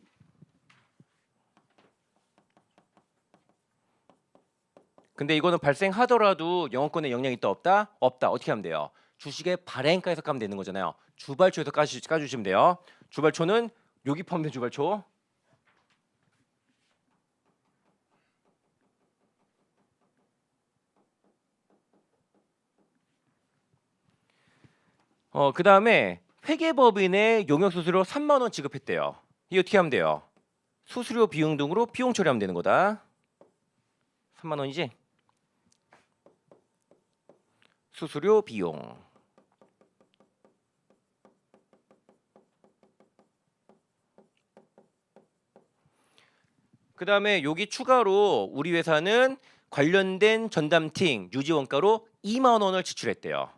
근데 이거는 발생하더라도 영업권에 영향이 있다 없다? 없다. 어떻게 하면 돼요? 주식의 발행가에서 까면 되는 거잖아요. 주발초에서 까주시면 돼요. 주발초는 여기 포함된 주발초. 그 다음에 회계법인의 용역수수료 3만 원 지급했대요. 이거 어떻게 하면 돼요? 수수료 비용 등으로 비용 처리하면 되는 거다. 3만 원이지? 수수료 비용. 그 다음에 여기 추가로 우리 회사는 관련된 전담팀 유지 원가로 2만 원을 지출했대요.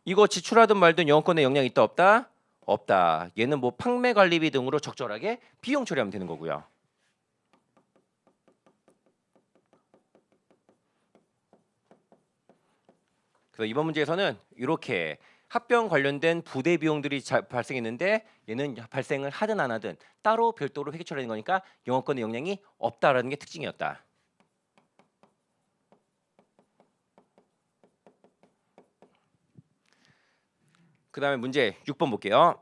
이거 지출하든 말든 영업권에 영향이 있다 없다? 없다. 얘는 뭐 판매 관리비 등으로 적절하게 비용 처리하면 되는 거고요. 그래서 이번 문제에서는 이렇게 합병 관련된 부대 비용들이 발생했는데 얘는 발생을 하든 안 하든 따로 별도로 회계 처리하는 거니까 영업권에 영향이 없다라는 게 특징이었다. 그 다음에 문제 6번 볼게요.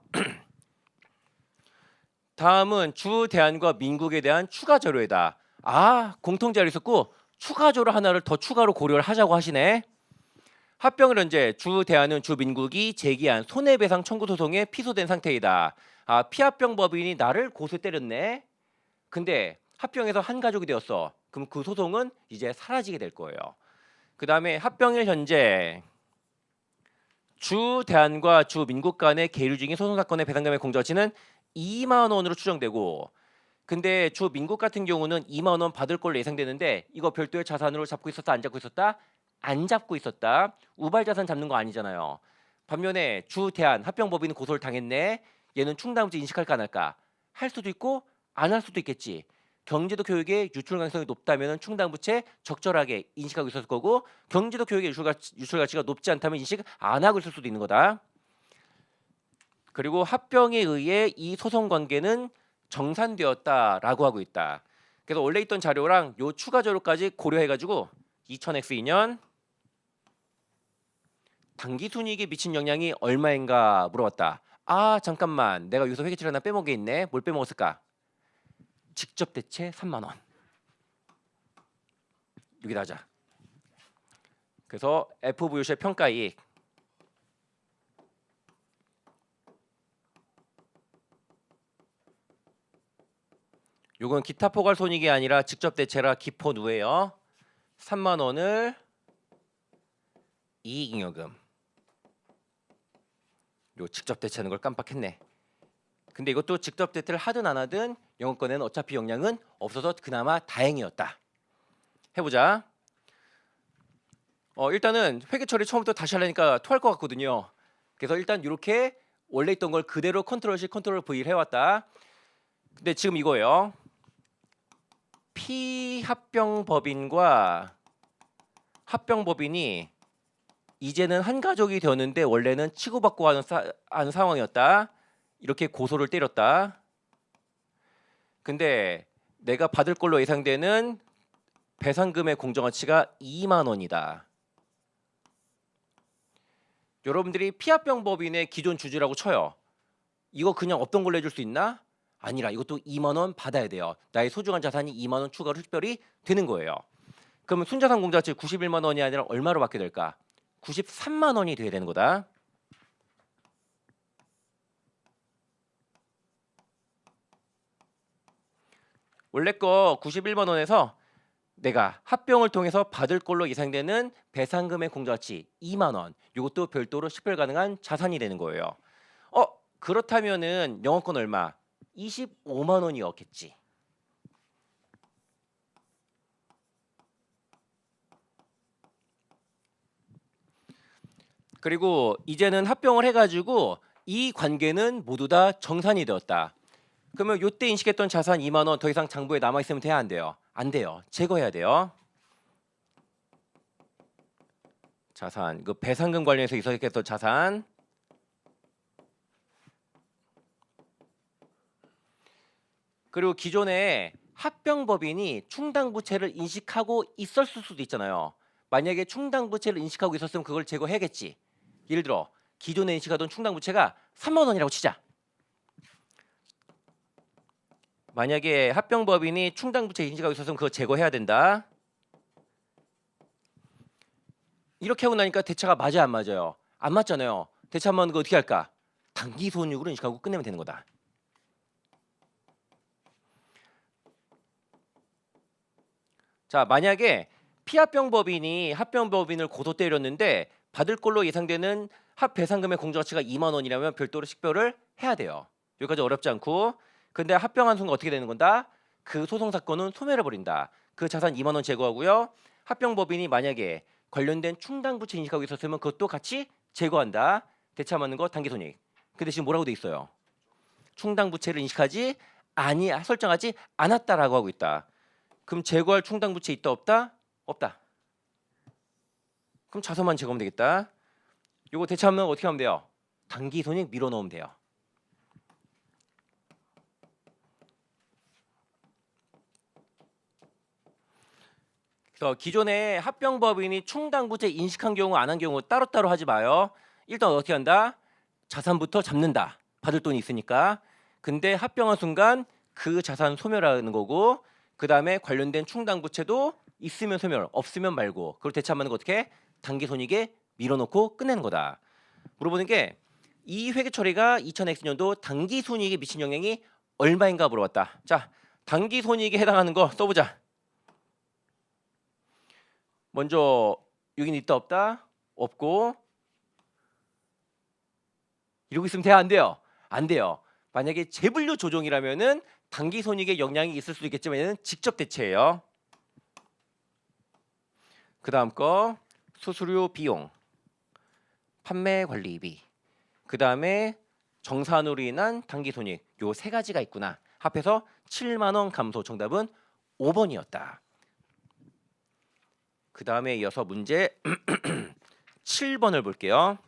다음은 주 대안과 민국에 대한 추가 자료이다. 아, 공통 자료 있었고 추가 자료 하나를 더 추가로 고려를 하자고 하시네. 합병을 현재 주 대안은 주 민국이 제기한 손해배상 청구 소송에 피소된 상태이다. 아, 피합병 법인이 나를 고소 때렸네. 근데 합병해서 한 가족이 되었어. 그럼 그 소송은 이제 사라지게 될 거예요. 그 다음에 합병일 현재 주 대안과 주 민국 간의 계류 중인 소송 사건의 배상금액 공정가치는 2만 원으로 추정되고, 근데 주 민국 같은 경우는 2만 원 받을 걸로 예상되는데 이거 별도의 자산으로 잡고 있었다 안 잡고 있었다? 안 잡고 있었다. 우발 자산 잡는 거 아니잖아요. 반면에 주대한 합병법인은 고소를 당했네. 얘는 충당부채 인식할까 안 할까? 할 수도 있고 안 할 수도 있겠지. 경제도 교육의 유출 가능성이 높다면 충당부채 적절하게 인식하고 있었을 거고, 경제도 교육의 유출 가치가 높지 않다면 인식 안 하고 있을 수도 있는 거다. 그리고 합병에 의해 이 소송 관계는 정산되었다라고 하고 있다. 그래서 원래 있던 자료랑 요 추가 자료까지 고려해가지고 2000X2년 당기순이익에 미친 영향이 얼마인가 물어봤다. 아 잠깐만, 내가 여기서 회계처리 하나 빼먹은 게 있네. 뭘 빼먹었을까? 직접 대체 3만 원. 여기다 하자. 그래서 FVOC의 평가이익 요건 기타 포괄 손익이 아니라 직접 대체라 기포 누예요. 3만 원을 이익잉여금. 요 직접 대체하는 걸 깜빡했네. 근데 이것도 직접 대체를 하든 안 하든 영업권에는 어차피 영향은 없어서 그나마 다행이었다. 해보자. 일단은 회계 처리 처음부터 다시 하려니까 토할 것 같거든요. 그래서 일단 이렇게 원래 있던 걸 그대로 컨트롤 C 컨트롤 V를 해왔다. 근데 지금 이거예요. 피합병법인과 합병법인이 이제는 한 가족이 되었는데 원래는 치고받고 하는 상황이었다. 이렇게 고소를 때렸다. 근데 내가 받을 걸로 예상되는 배상금의 공정가치가 2만 원이다. 여러분들이 피합병법인의 기존 주주라고 쳐요. 이거 그냥 없던 걸로 해줄 수 있나? 아니라 이것도 2만 원 받아야 돼요. 나의 소중한 자산이 2만 원 추가로 특별히 되는 거예요. 그러면 순자산 공정가치 91만 원이 아니라 얼마로 받게 될까? 93만 원이 돼야 되는 거다. 원래 거 91만 원에서 내가 합병을 통해서 받을 걸로 예상되는 배상금의 공정가치 2만 원, 이것도 별도로 식별 가능한 자산이 되는 거예요. 그렇다면은 영업권 얼마? 25만 원이었겠지. 그리고 이제는 합병을 해가지고 이 관계는 모두 다 정산이 되었다. 그러면 요때 인식했던 자산 2만 원 더 이상 장부에 남아 있으면 돼야 안 돼요? 안 돼요. 제거해야 돼요. 자산, 그 배상금 관련해서 인식했던 자산. 그리고 기존에 합병법인이 충당부채를 인식하고 있었을 수도 있잖아요. 만약에 충당부채를 인식하고 있었으면 그걸 제거해야겠지. 예를 들어 기존에 인식하던 충당부채가 3만 원이라고 치자. 만약에 합병법인이 충당부채 인식하고 있었으면 그거 제거해야 된다. 이렇게 하고 나니까 대차가 맞아요, 안 맞아요? 안 맞잖아요. 대차 안 맞는 거 어떻게 할까? 당기손익으로 인식하고 끝내면 되는 거다. 자, 만약에 피합병법인이 합병법인을 고소 때렸는데 받을 걸로 예상되는 합배상금의 공정가치가 2만 원이라면 별도로 식별을 해야 돼요. 여기까지 어렵지 않고. 근데 합병한 순간 어떻게 되는 건다? 그 소송 사건은 소멸해 버린다. 그 자산 2만 원 제거하고요. 합병법인이 만약에 관련된 충당부채 인식하고 있었으면 그것도 같이 제거한다. 대차 맞는 거 당기손익. 근데 지금 뭐라고 돼 있어요? 충당부채를 인식하지 설정하지 않았다라고 하고 있다. 그럼 제거할 충당부채 있다 없다? 없다. 그럼 자산만 제거하면 되겠다. 요거 대체하면 어떻게 하면 돼요? 당기손익 밀어넣으면 돼요. 그래서 기존에 합병법인이 충당부채 인식한 경우 안 한 경우 따로따로 하지 마요. 일단 어떻게 한다? 자산부터 잡는다. 받을 돈이 있으니까. 근데 합병한 순간 그 자산 소멸하는 거고, 그 다음에 관련된 충당부채도 있으면 소멸, 없으면 말고. 그걸 대체하면 어떻게? 당기손익에 밀어넣고 끝내는 거다. 물어보는 게 이 회계 처리가 2000X년도 당기손익에 미친 영향이 얼마인가 물어봤다. 자, 당기손익에 해당하는 거 써보자. 먼저 여기는 있다 없다? 없고. 이러고 있으면 돼야 안 돼요? 안 돼요. 만약에 재분류 조정이라면은 당기손익에 영향이 있을 수도 있겠지만 얘는 직접 대체예요. 그 다음 거 수수료 비용 판매 관리비. 그 다음에 정산으로 인한 당기손익. 요 세 가지가 있구나. 합해서 7만 원 감소. 정답은 5번이었다. 그 다음에 이어서 문제 7번을 볼게요.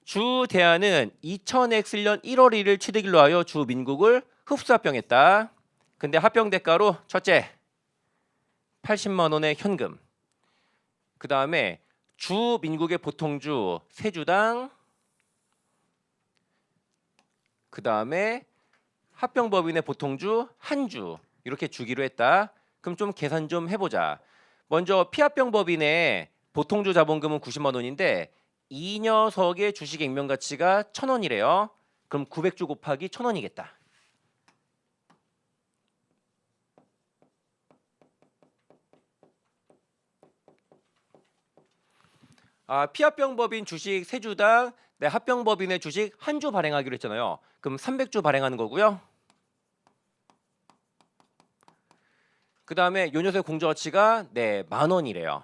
주 대한은 2000X년 1월 1일 취득일로 하여 주 민국을 흡수 합병했다. 근데 합병 대가로 첫째 80만 원의 현금. 그 다음에 주 민국의 보통주 세 주당. 그 다음에 합병법인의 보통주 한 주. 이렇게 주기로 했다. 그럼 좀 계산 좀 해보자. 먼저 피합병법인의 보통주 자본금은 90만 원인데 이 녀석의 주식 액면 가치가 1,000원이래요. 그럼 900주 곱하기 1,000원이겠다. 피합병법인 주식 3주당 내 합병법인의 주식 한 주 발행하기로 했잖아요. 그럼 300주 발행하는 거고요. 그 다음에 요 녀석의 공저가치가 네, 10,000원이래요.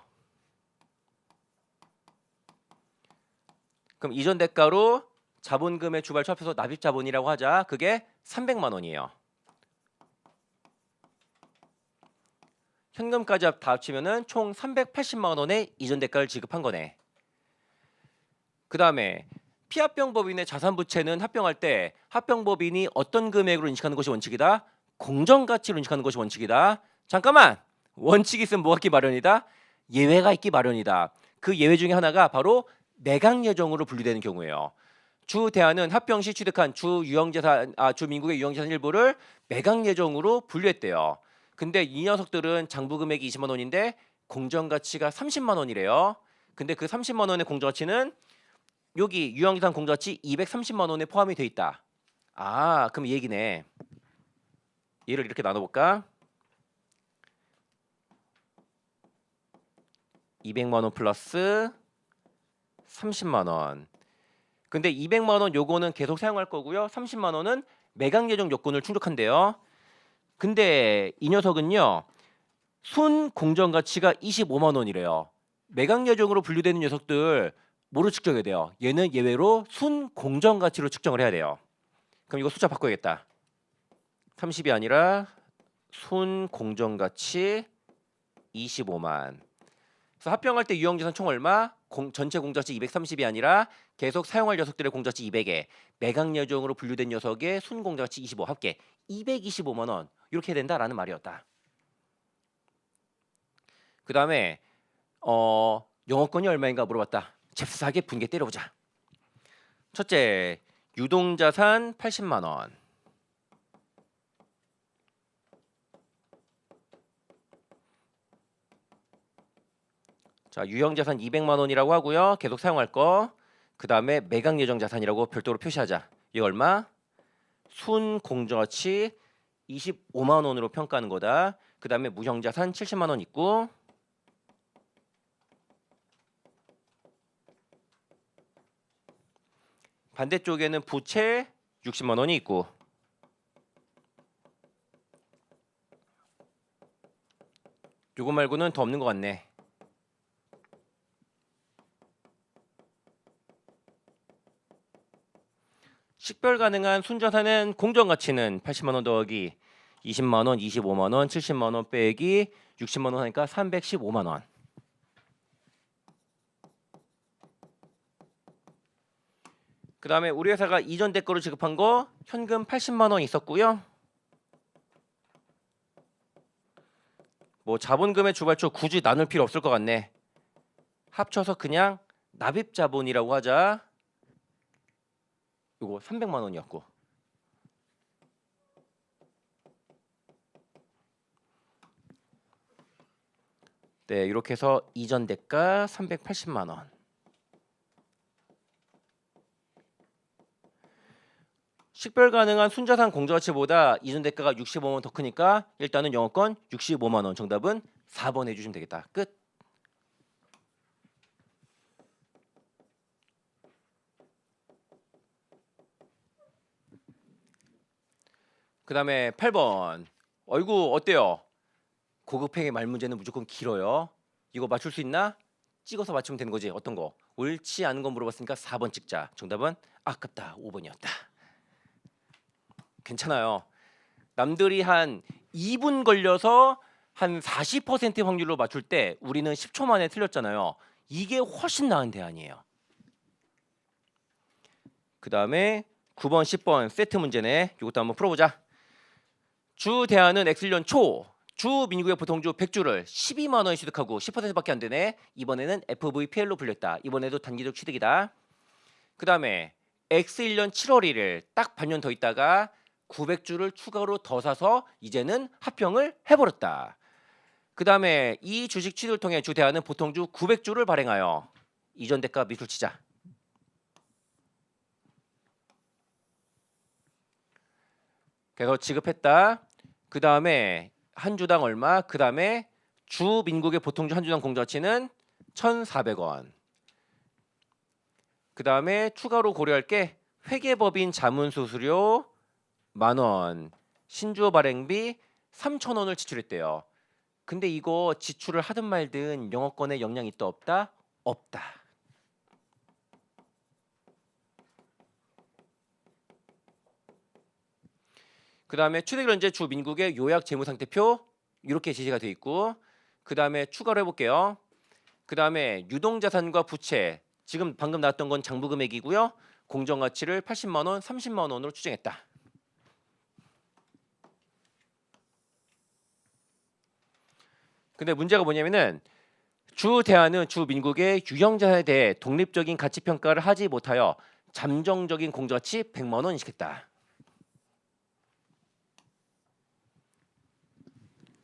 그럼 이전 대가로 자본금의 주발초 합해서 납입자본이라고 하자. 그게 300만 원이에요. 현금까지 다 합치면은 총 380만 원의 이전 대가를 지급한 거네. 그 다음에 피합병법인의 자산부채는 합병할 때 합병법인이 어떤 금액으로 인식하는 것이 원칙이다? 공정가치로 인식하는 것이 원칙이다. 잠깐만! 원칙이 있으면 뭐가 있기 마련이다? 예외가 있기 마련이다. 그 예외 중에 하나가 바로 매각예정으로 분류되는 경우예요. 주 대한은 합병 시 취득한 주 민국의 유형자산 일부를 매각예정으로 분류했대요. 근데 이 녀석들은 장부금액이 20만 원인데 공정가치가 30만 원이래요. 근데 그 30만 원의 공정가치는 여기 유형자산 공정가치 230만 원에 포함이 돼 있다. 그럼 이 얘기네. 얘를 이렇게 나눠볼까? 200만 원 플러스 30만 원. 근데 200만 원 요거는 계속 사용할 거고요. 30만 원은 매각 예정 요건을 충족한대요. 근데 이 녀석은요. 순 공정 가치가 25만 원이래요. 매각 예정으로 분류되는 녀석들 뭐로 측정해야 돼요? 얘는 예외로 순 공정 가치로 측정을 해야 돼요. 그럼 이거 숫자 바꿔야겠다. 30이 아니라 순 공정 가치 25만. 그래서 합병할 때 유형자산 총 얼마? 전체 공정가치 230이 아니라 계속 사용할 녀석들의 공정가치 200에 매각 예정으로 분류된 녀석의 순 공정가치 25 합계 225만 원 이렇게 된다라는 말이었다. 그 다음에 영업권이 얼마인가 물어봤다. 잽싸게 분개 때려보자. 첫째, 유동자산 80만 원. 자, 유형자산 200만 원이라고 하고요. 계속 사용할 거. 그 다음에 매각 예정 자산이라고 별도로 표시하자. 이거 얼마? 순 공정가치 25만 원으로 평가하는 거다. 그 다음에 무형자산 70만 원 있고. 반대쪽에는 부채 60만 원이 있고. 요거 말고는 더 없는 것 같네. 식별 가능한 순자산은 공정가치는 80만 원 더하기 20만 원, 25만 원, 70만 원 빼기 60만 원 하니까 315만 원. 그 다음에 우리 회사가 이전 대가로 지급한 거 현금 80만 원 있었고요. 뭐 자본금의 주발초 굳이 나눌 필요 없을 것 같네. 합쳐서 그냥 납입자본이라고 하자. 이거 300만 원이었고. 네, 이렇게 해서 이전 대가 380만 원. 식별 가능한 순자산 공정가치보다 이전 대가가 65만 원 더 크니까 일단은 영업권 65만 원. 정답은 4번 해주시면 되겠다. 끝. 그 다음에 8번. 어이구 어때요? 고급행의 말 문제는 무조건 길어요. 이거 맞출 수 있나? 찍어서 맞추면 되는 거지. 어떤 거? 옳지 않은 거 물어봤으니까 4번 찍자. 정답은 아깝다. 5번이었다. 괜찮아요. 남들이 한 2분 걸려서 한 40% 확률로 맞출 때 우리는 10초 만에 틀렸잖아요. 이게 훨씬 나은 대안이에요. 그 다음에 9번, 10번 세트 문제네. 이것도 한번 풀어보자. 주 대안은 엑슬리온 초. 주 민국의 보통주 100주를 12만 원 취득하고 10%밖에 안 되네. 이번에는 FVPL로 불렸다. 이번에도 단기적 취득이다. 그 다음에 X1년 7월 1일 딱 반년 더 있다가 900주를 추가로 더 사서 이제는 합병을 해버렸다. 그 다음에 이 주식 취득을 통해 주 대안은 보통주 900주를 발행하여 이전 대가 미술 치자. 그래서 지급했다. 그 다음에 한 주당 얼마? 그 다음에 주 민국의 보통주 한 주당 공정가치는 1,400원. 그 다음에 추가로 고려할 게 회계법인 자문수수료 10,000원, 신주호 발행비 3,000원을 지출했대요. 근데 이거 지출을 하든 말든 영업권에 영향이 있다 없다? 없다. 그 다음에 취득일현재 주 민국의 요약 재무상태표 이렇게 제시가 되어 있고, 그 다음에 추가로 해볼게요. 그 다음에 유동자산과 부채, 지금 방금 나왔던 건 장부금액이고요. 공정가치를 80만 원, 30만 원으로 추정했다. 근데 문제가 뭐냐면은 주 대안은 주 민국의 유형자산에 대해 독립적인 가치평가를 하지 못하여 잠정적인 공정가치 100만 원 인식했다.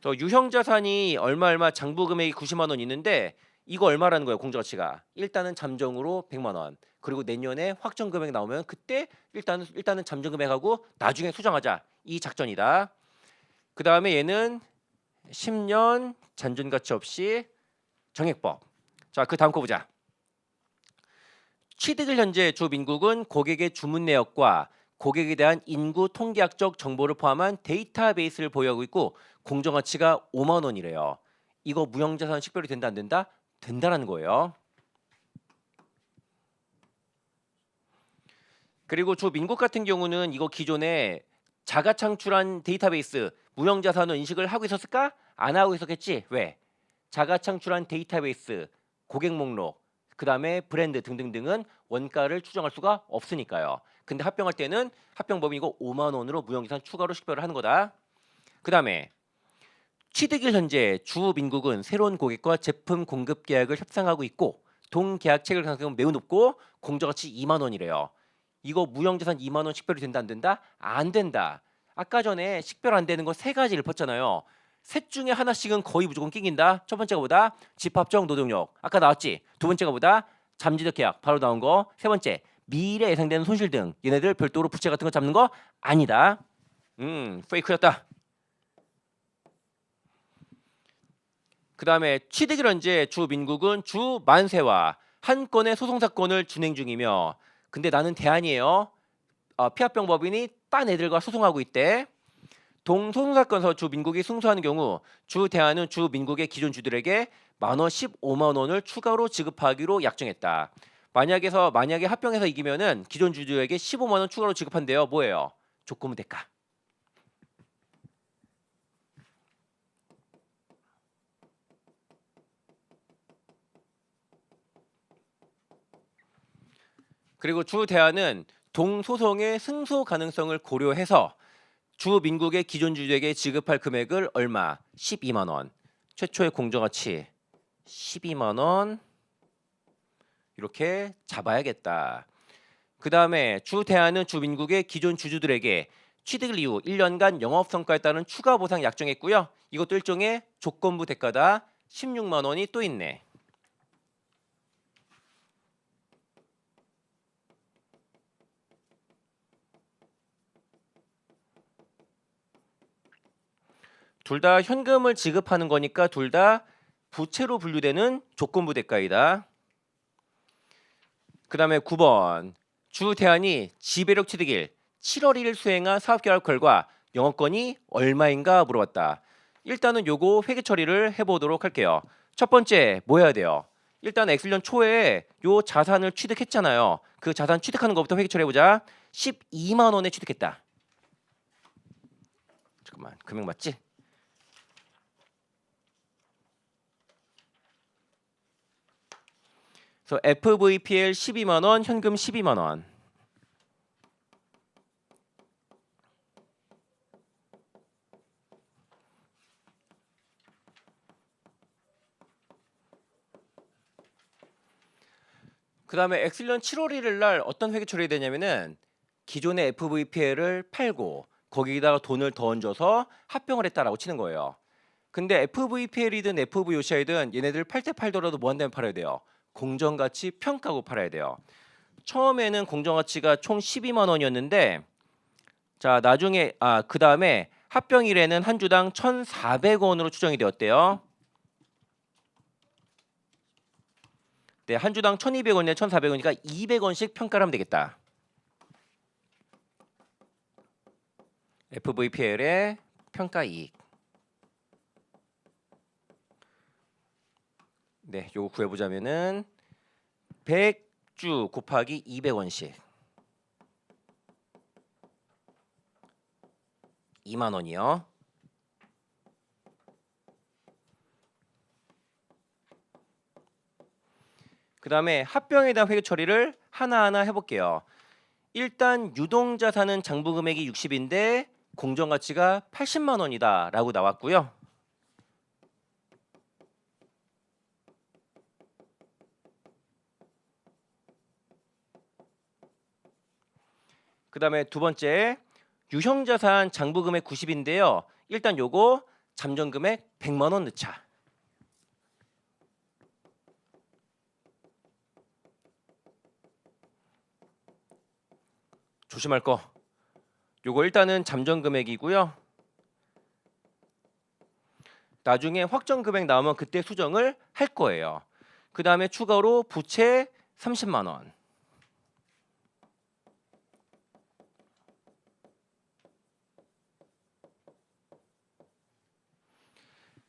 저 유형자산이 얼마 장부금액이 90만 원 있는데 이거 얼마라는 거예요? 공정가치가 일단은 잠정으로 100만 원. 그리고 내년에 확정 금액 나오면 그때 일단은 잠정 금액하고 나중에 수정하자. 이 작전이다. 그 다음에 얘는 10년 잔존 가치 없이 정액법. 자, 그 다음 거 보자. 취득일 현재 주 민국은 고객의 주문 내역과 고객에 대한 인구 통계학적 정보를 포함한 데이터베이스를 보유하고 있고 공정가치가 5만 원이래요. 이거 무형자산 식별이 된다 안 된다? 된다라는 거예요. 그리고 주 민국 같은 경우는 이거 기존에 자가 창출한 데이터베이스 무형자산으로 인식을 하고 있었을까? 안 하고 있었겠지. 왜? 자가 창출한 데이터베이스, 고객 목록, 그 다음에 브랜드 등등등은 원가를 추정할 수가 없으니까요. 근데 합병할 때는 합병법이고 5만 원으로 무형자산 추가로 식별을 하는 거다. 그 다음에 취득일 현재 주 민국은 새로운 고객과 제품 공급 계약을 협상하고 있고 동계약 체결 가능성은 매우 높고 공정가치 2만 원이래요. 이거 무형자산 2만 원 식별이 된다 안 된다? 안 된다. 아까 전에 식별 안 되는 거 세 가지를 짚었잖아요. 셋 중에 하나씩은 거의 무조건 끼긴다. 첫 번째가 보다 집합적 노동력. 아까 나왔지. 두 번째가 보다 잠재적 계약. 바로 나온 거. 세 번째 미래 예상되는 손실 등. 얘네들 별도로 부채 같은 거 잡는 거 아니다. 페이크였다. 그 다음에 취득일 현재 주 민국은 주 만세와 한 건의 소송 사건을 진행 중이며 근데 나는 대안이에요. 피합병법인이 딴 애들과 소송하고 있대. 동소송사건에서 주 민국이 승소하는 경우 주 대안은 주 민국의 기존 주들에게 만원 15만 원을 추가로 지급하기로 약정했다. 만약에 합병해서 이기면은 기존 주주에게 15만 원 추가로 지급한대요. 뭐예요? 조건부 대가. 그리고 주 대안은 동소송의 승소 가능성을 고려해서 주 민국의 기존 주주에게 지급할 금액을 얼마? 12만 원. 최초의 공정가치 12만 원. 이렇게 잡아야겠다. 그 다음에 주 대안은 주 민국의 기존 주주들에게 취득일 이후 1년간 영업성과에 따른 추가 보상 약정했고요. 이것도 일종의 조건부 대가다. 16만 원이 또 있네. 둘 다 현금을 지급하는 거니까 둘 다 부채로 분류되는 조건부 대가이다. 그 다음에 9번 주 대안이 지배력 취득일 7월 1일 수행한 사업계약 결과 영업권이 얼마인가 물어봤다. 일단은 요거 회계 처리를 해보도록 할게요. 첫 번째 뭐 해야 돼요? 일단 엑셀년 초에 요 자산을 취득했잖아요. 그 자산 취득하는 것부터 회계 처리해보자. 12만 원에 취득했다. 잠깐만, 금액 맞지? 그래서 FVPL 12만 원, 현금 12만 원. 그 다음에 엑셀년 7월 1일 날 어떤 회계 처리가 되냐면은 기존의 FVPL을 팔고 거기다가 돈을 더 얹어서 합병을 했다라고 치는 거예요. 근데 FVPL이든 FVOCI든 얘네들 팔 때 팔더라도 뭐 한다면 팔아야 돼요? 공정가치 평가고 팔아야 돼요. 처음에는 공정가치가 총 12만 원이었는데 자 나중에 그 다음에 합병일에는 한 주당 1,400원으로 추정이 되었대요. 네, 한 주당 1,200원이나 1,400원이니까 200원씩 평가를 하면 되겠다. FVPL의 평가이익. 네, 요거 구해보자면은 100주 곱하기 200원씩 2만 원이요. 그 다음에 합병에 대한 회계 처리를 하나하나 해볼게요. 일단 유동자산은 장부금액이 60인데 공정가치가 80만 원이다 라고 나왔고요. 그 다음에 두 번째 유형자산 장부금액 90인데요. 일단 요거 잠정금액 100만 원 넣자. 조심할 거. 요거 일단은 잠정금액이고요. 나중에 확정금액 나오면 그때 수정을 할 거예요. 그 다음에 추가로 부채 30만 원.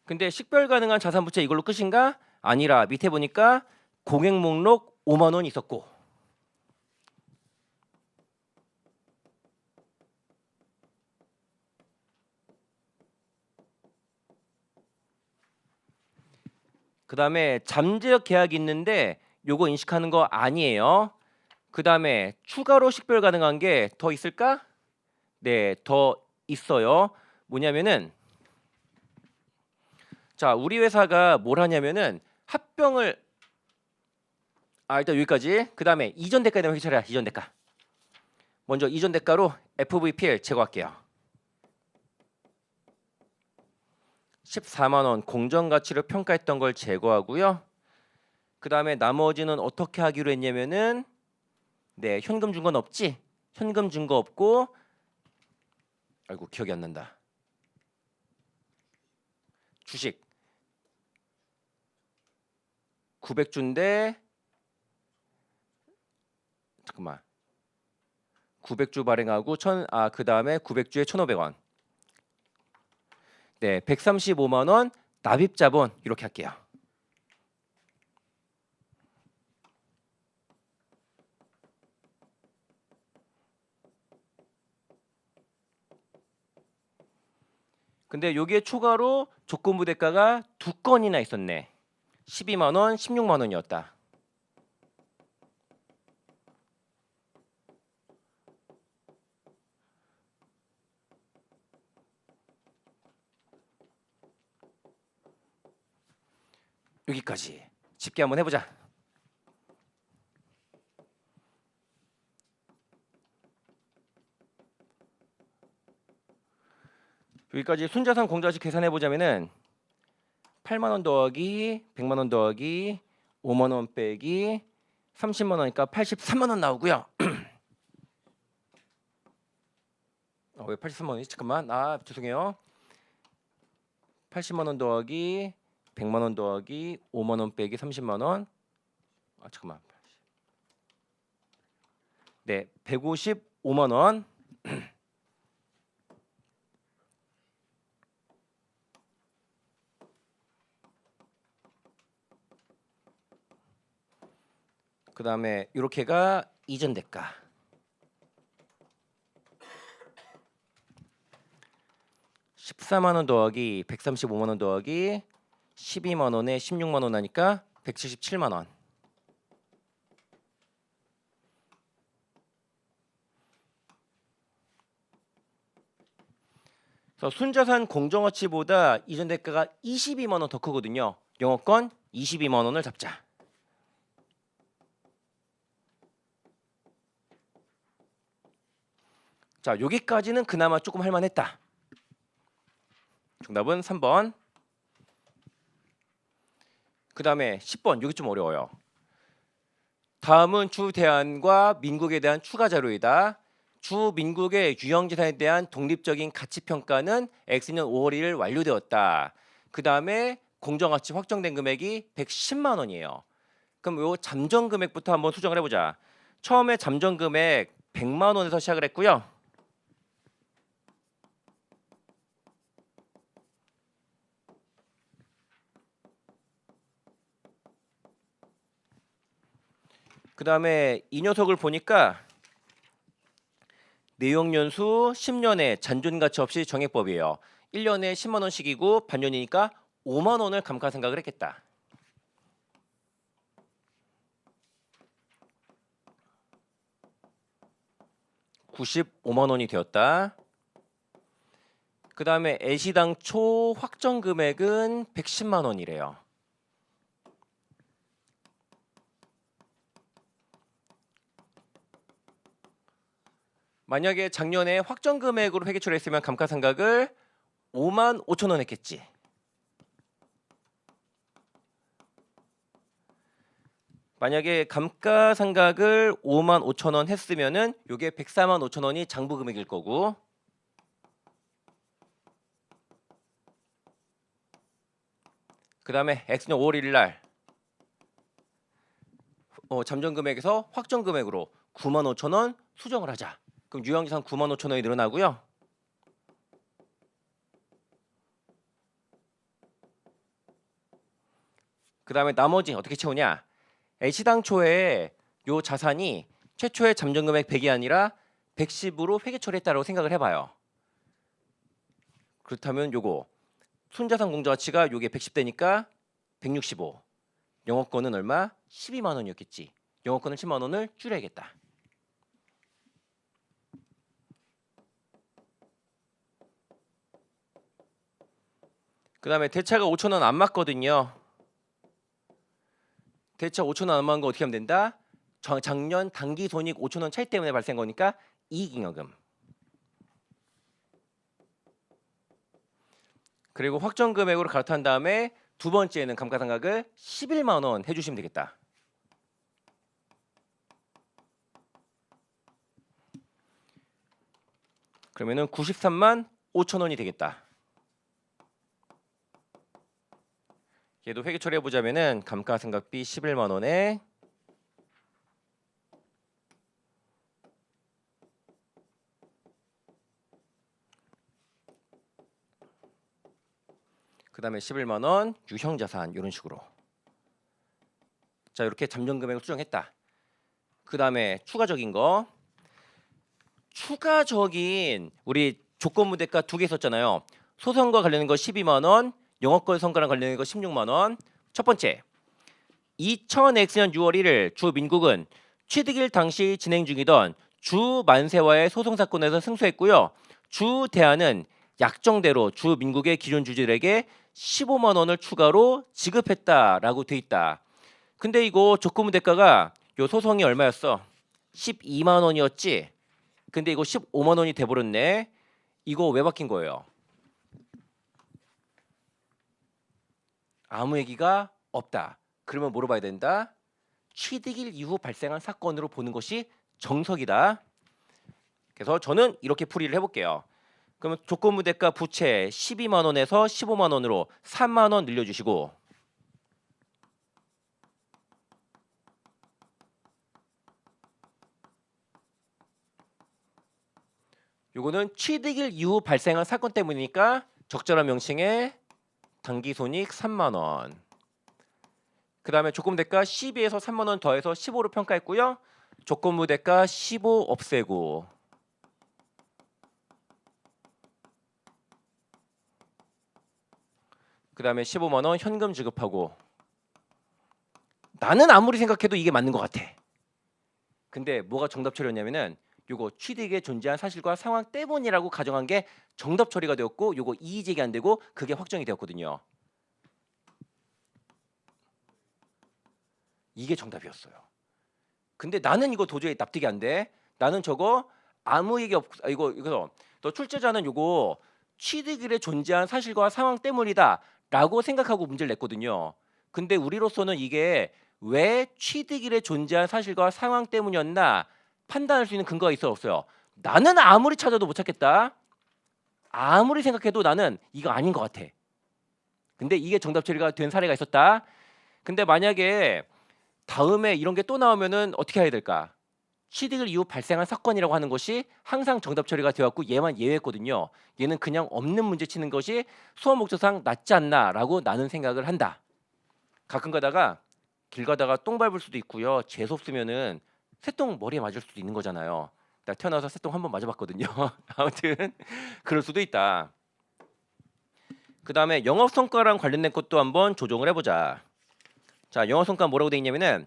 근데 식별 가능한 자산 부채 이걸로 끝인가? 아니라 밑에 보니까 공액 목록 5만 원 있었고 그 다음에 잠재적 계약이 있는데 요거 인식하는 거 아니에요. 그 다음에 추가로 식별 가능한 게 더 있을까? 네, 더 있어요. 뭐냐면은 자 우리 회사가 뭘 하냐면은 합병을 일단 여기까지. 그 다음에 이전 대가에 대한 회계처리야. 이전 대가. 먼저 이전 대가로 FVPL 제거할게요. 14만 원 공정가치로 평가했던 걸 제거하고요. 그 다음에 나머지는 어떻게 하기로 했냐면은 네 현금 준 건 없지? 현금 준 거 없고 아이고 기억이 안 난다. 주식 900주인데 잠깐만 900주 발행하고 그 다음에 900주에 1,500원. 네 135만 원 납입 자본 이렇게 할게요. 근데 여기에 추가로 조건부 대가가 두 건이나 있었네. 12만 원, 16만 원이었다. 여기까지 집계 한번 해보자. 여기까지 순자산 공정가치 계산해 보자면은 8만 원 더하기 100만 원 더하기 5만 원 빼기 30만 원이니까 83만 원 나오고요. 왜 83만 원이지? 잠깐만. 죄송해요. 80만 원 더하기 100만 원 더하기 5만 원 빼기 30만 원. 잠깐만. 네, 155만 원. 그 다음에 이렇게가 이전 대가. (14만 원) 더하기 135만 원 더하기 12만 원에 16만 원 하니까 177만 원. 그래서 순자산 공정가치보다 이전 대가가 22만 원 더 크거든요. 영업권 22만 원을 잡자. 자, 여기까지는 그나마 조금 할만했다. 정답은 3번. 그 다음에 10번. 여기 좀 어려워요. 다음은 주대한과 민국에 대한 추가 자료이다. 주민국의 유형재산에 대한 독립적인 가치평가는 X년 5월 1일 완료되었다. 그 다음에 공정가치 확정된 금액이 110만 원이에요. 그럼 요 잠정 금액부터 한번 수정을 해보자. 처음에 잠정 금액 100만 원에서 시작을 했고요. 그 다음에 이 녀석을 보니까 내용연수 10년에 잔존가치 없이 정액법이에요. 1년에 10만 원씩이고 반년이니까 5만 원을 감가상각을 했겠다. (95만 원이) 되었다. 그 다음에 애시당초 확정 금액은 110만 원이래요. 만약에 작년에 확정 금액으로 회계 처리했으면 감가상각을 5만 5천 원 했겠지. 만약에 감가상각을 5만 5천 원 했으면은 요게 104만 5천 원이 장부 금액일 거고, 그 다음에 X년 5월 1일 날 잠정 금액에서 확정 금액으로 9만 5천 원 수정을 하자. 그럼 유형재산 9만 5천 원이 늘어나고요. 그 다음에 나머지 어떻게 채우냐? 시당초에 요 자산이 최초의 잠정 금액 100이 아니라 110으로 회계 처리했다고 생각을 해봐요. 그렇다면 요거 순자산 공정가치가 요게 110대니까 165. 영업권은 얼마? 12만 원이었겠지. 영업권은 10만 원을 줄여야겠다. 그 다음에 대차가 5천 원 안 맞거든요. 대차 5천 원 안 맞는 거 어떻게 하면 된다? 작년 당기손익 5천 원 차이 때문에 발생한 거니까 이익잉여금. 그리고 확정 금액으로 갈아탄 다음에 두 번째는 감가상각을 11만 원 해주시면 되겠다. 그러면은 93만 5천 원이 되겠다. 얘도 회계 처리해 보자면은 감가상각비 11만 원에 그 다음에 11만 원 유형자산 이런 식으로. 자, 이렇게 잠정 금액을 수정했다. 그 다음에 추가적인 거. 추가적인 우리 조건부 대가 두 개 썼잖아요. 소송과 관련된 거 12만 원, 영업권 성과랑 관련된 거 16만 원. 첫 번째, 2000X년 6월 1일 주 민국은 취득일 당시 진행 중이던 주 만세와의 소송 사건에서 승소했고요. 주 대한은 약정대로 주 민국의 기존 주주들에게 15만 원을 추가로 지급했다라고 돼 있다. 근데 이거 조건부 대가가 요 소송이 얼마였어? 12만 원이었지. 근데 이거 15만 원이 돼버렸네. 이거 왜 바뀐 거예요? 아무 얘기가 없다. 그러면 뭐로 봐야 된다? 취득일 이후 발생한 사건으로 보는 것이 정석이다. 그래서 저는 이렇게 풀이를 해볼게요. 그러면 조건부 대가 부채 12만 원에서 15만 원으로 3만 원 늘려주시고, 요거는 취득일 이후 발생한 사건 때문이니까 적절한 명칭에 당기손익 3만 원. 그 다음에 조건부 대가 12에서 3만 원 더해서 15로 평가했고요. 조건부 대가 15 없애고 그 다음에 15만 원 현금 지급하고 나는 아무리 생각해도 이게 맞는 것 같아. 근데 뭐가 정답 처리였냐면은 요거 취득에 존재한 사실과 상황 때문이라고 가정한 게 정답 처리가 되었고 요거 이의제기 안 되고 그게 확정이 되었거든요. 이게 정답이었어요. 근데 나는 이거 도저히 납득이 안 돼. 나는 저거 아무 얘기 없 이거 너 출제자는 요거 취득일에 존재한 사실과 상황 때문이다라고 생각하고 문제를 냈거든요. 근데 우리로서는 이게 왜 취득일에 존재한 사실과 상황 때문이었나 판단할 수 있는 근거가 있어 없어요? 나는 아무리 찾아도 못 찾겠다. 아무리 생각해도 나는 이거 아닌 것 같아. 근데 이게 정답 처리가 된 사례가 있었다. 근데 만약에 다음에 이런 게 또 나오면은 어떻게 해야 될까? 취득일 이후 발생한 사건이라고 하는 것이 항상 정답 처리가 되었고 얘만 예외거든요. 얘는 그냥 없는 문제 치는 것이 수업 목적상 낫지 않나라고 나는 생각을 한다. 가끔 가다가 길 가다가 똥 밟을 수도 있고요. 재수 없으면은 새똥 머리에 맞을 수도 있는 거잖아요. 나 태어나서 새똥 한 번 맞아봤거든요. 아무튼 그럴 수도 있다. 그 다음에 영업 성과랑 관련된 것도 한번 조정을 해보자. 자, 영업 성과 뭐라고 돼 있냐면은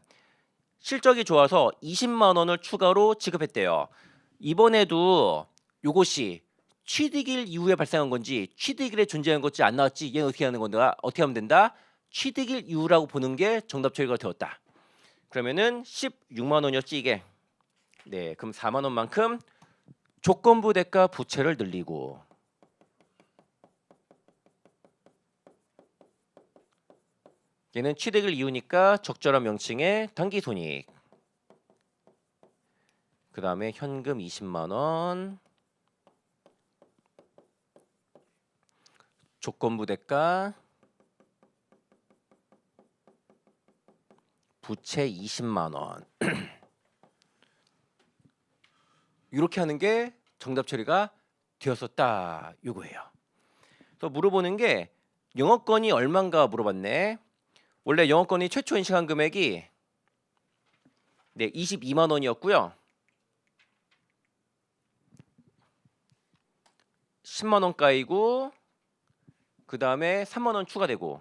실적이 좋아서 20만 원을 추가로 지급했대요. 이번에도 요것이 취득일 이후에 발생한 건지 취득일에 존재한 건지 안 나왔지 얘는 어떻게 하는 건가? 어떻게 하면 된다? 취득일 이후라고 보는 게 정답 처리가 되었다. 그러면은 16만 원이었지 이게. 네, 그럼 4만 원만큼 조건부 대가 부채를 늘리고 얘는 취득일 이후니까 적절한 명칭의 단기손익. 그 다음에 현금 20만 원 조건부 대가 부채 20만 원 이렇게 하는 게 정답 처리가 되었었다 요거예요. 또 물어보는 게 영업권이 얼마인가 물어봤네. 원래 영업권이 최초 인식한 금액이 22만 원이었고요. 10만 원 까이고 그 다음에 3만 원 추가되고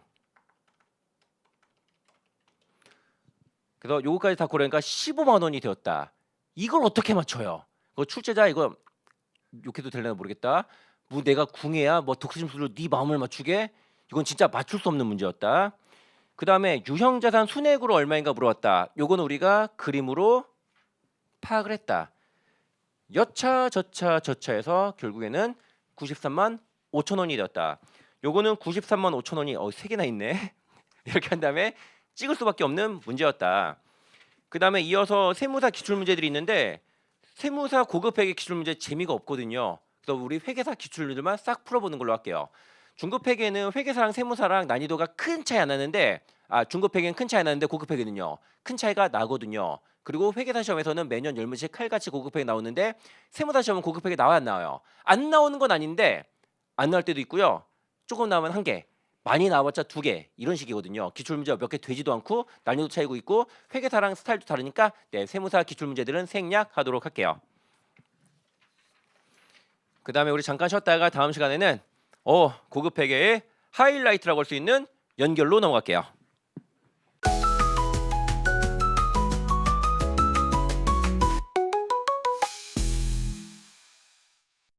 그래서 요거까지 다 고르니까 15만 원이 되었다. 이걸 어떻게 맞춰요? 그 출제자 이거 욕해도 되려나 모르겠다. 뭐 내가 궁예야 뭐 독수심술로 네 마음을 맞추게? 이건 진짜 맞출 수 없는 문제였다. 그 다음에 유형자산 순액으로 얼마인가 물어봤다. 요거는 우리가 그림으로 파악을 했다. 여차 저차 저차해서 결국에는 93만 5천 원이 되었다. 요거는 93만 5천 원이 3개나 있네. 이렇게 한 다음에 찍을 수밖에 없는 문제였다. 그 다음에 이어서 세무사 기출문제들이 있는데 세무사 고급회계 기출문제 재미가 없거든요. 그래서 우리 회계사 기출문제만 싹 풀어보는 걸로 할게요. 중급회계는 회계사랑 세무사랑 난이도가 큰 차이 안 나는데 중급회계는 큰 차이 안 나는데 고급회계는요. 큰 차이가 나거든요. 그리고 회계사 시험에서는 매년 10문제씩 칼같이 고급회계 나오는데 세무사 시험은 고급회계 나와야 안 나와요. 안 나오는 건 아닌데 안 나올 때도 있고요. 조금 나오면 1개, 많이 나와봤자 2개 이런 식이거든요. 기출문제가 몇 개 되지도 않고 난이도 차이고 있고 회계사랑 스타일도 다르니까 세무사 기출문제들은 생략하도록 할게요. 그 다음에 우리 잠깐 쉬었다가 다음 시간에는 고급 회계의 하이라이트라고 할 수 있는 연결로 넘어갈게요.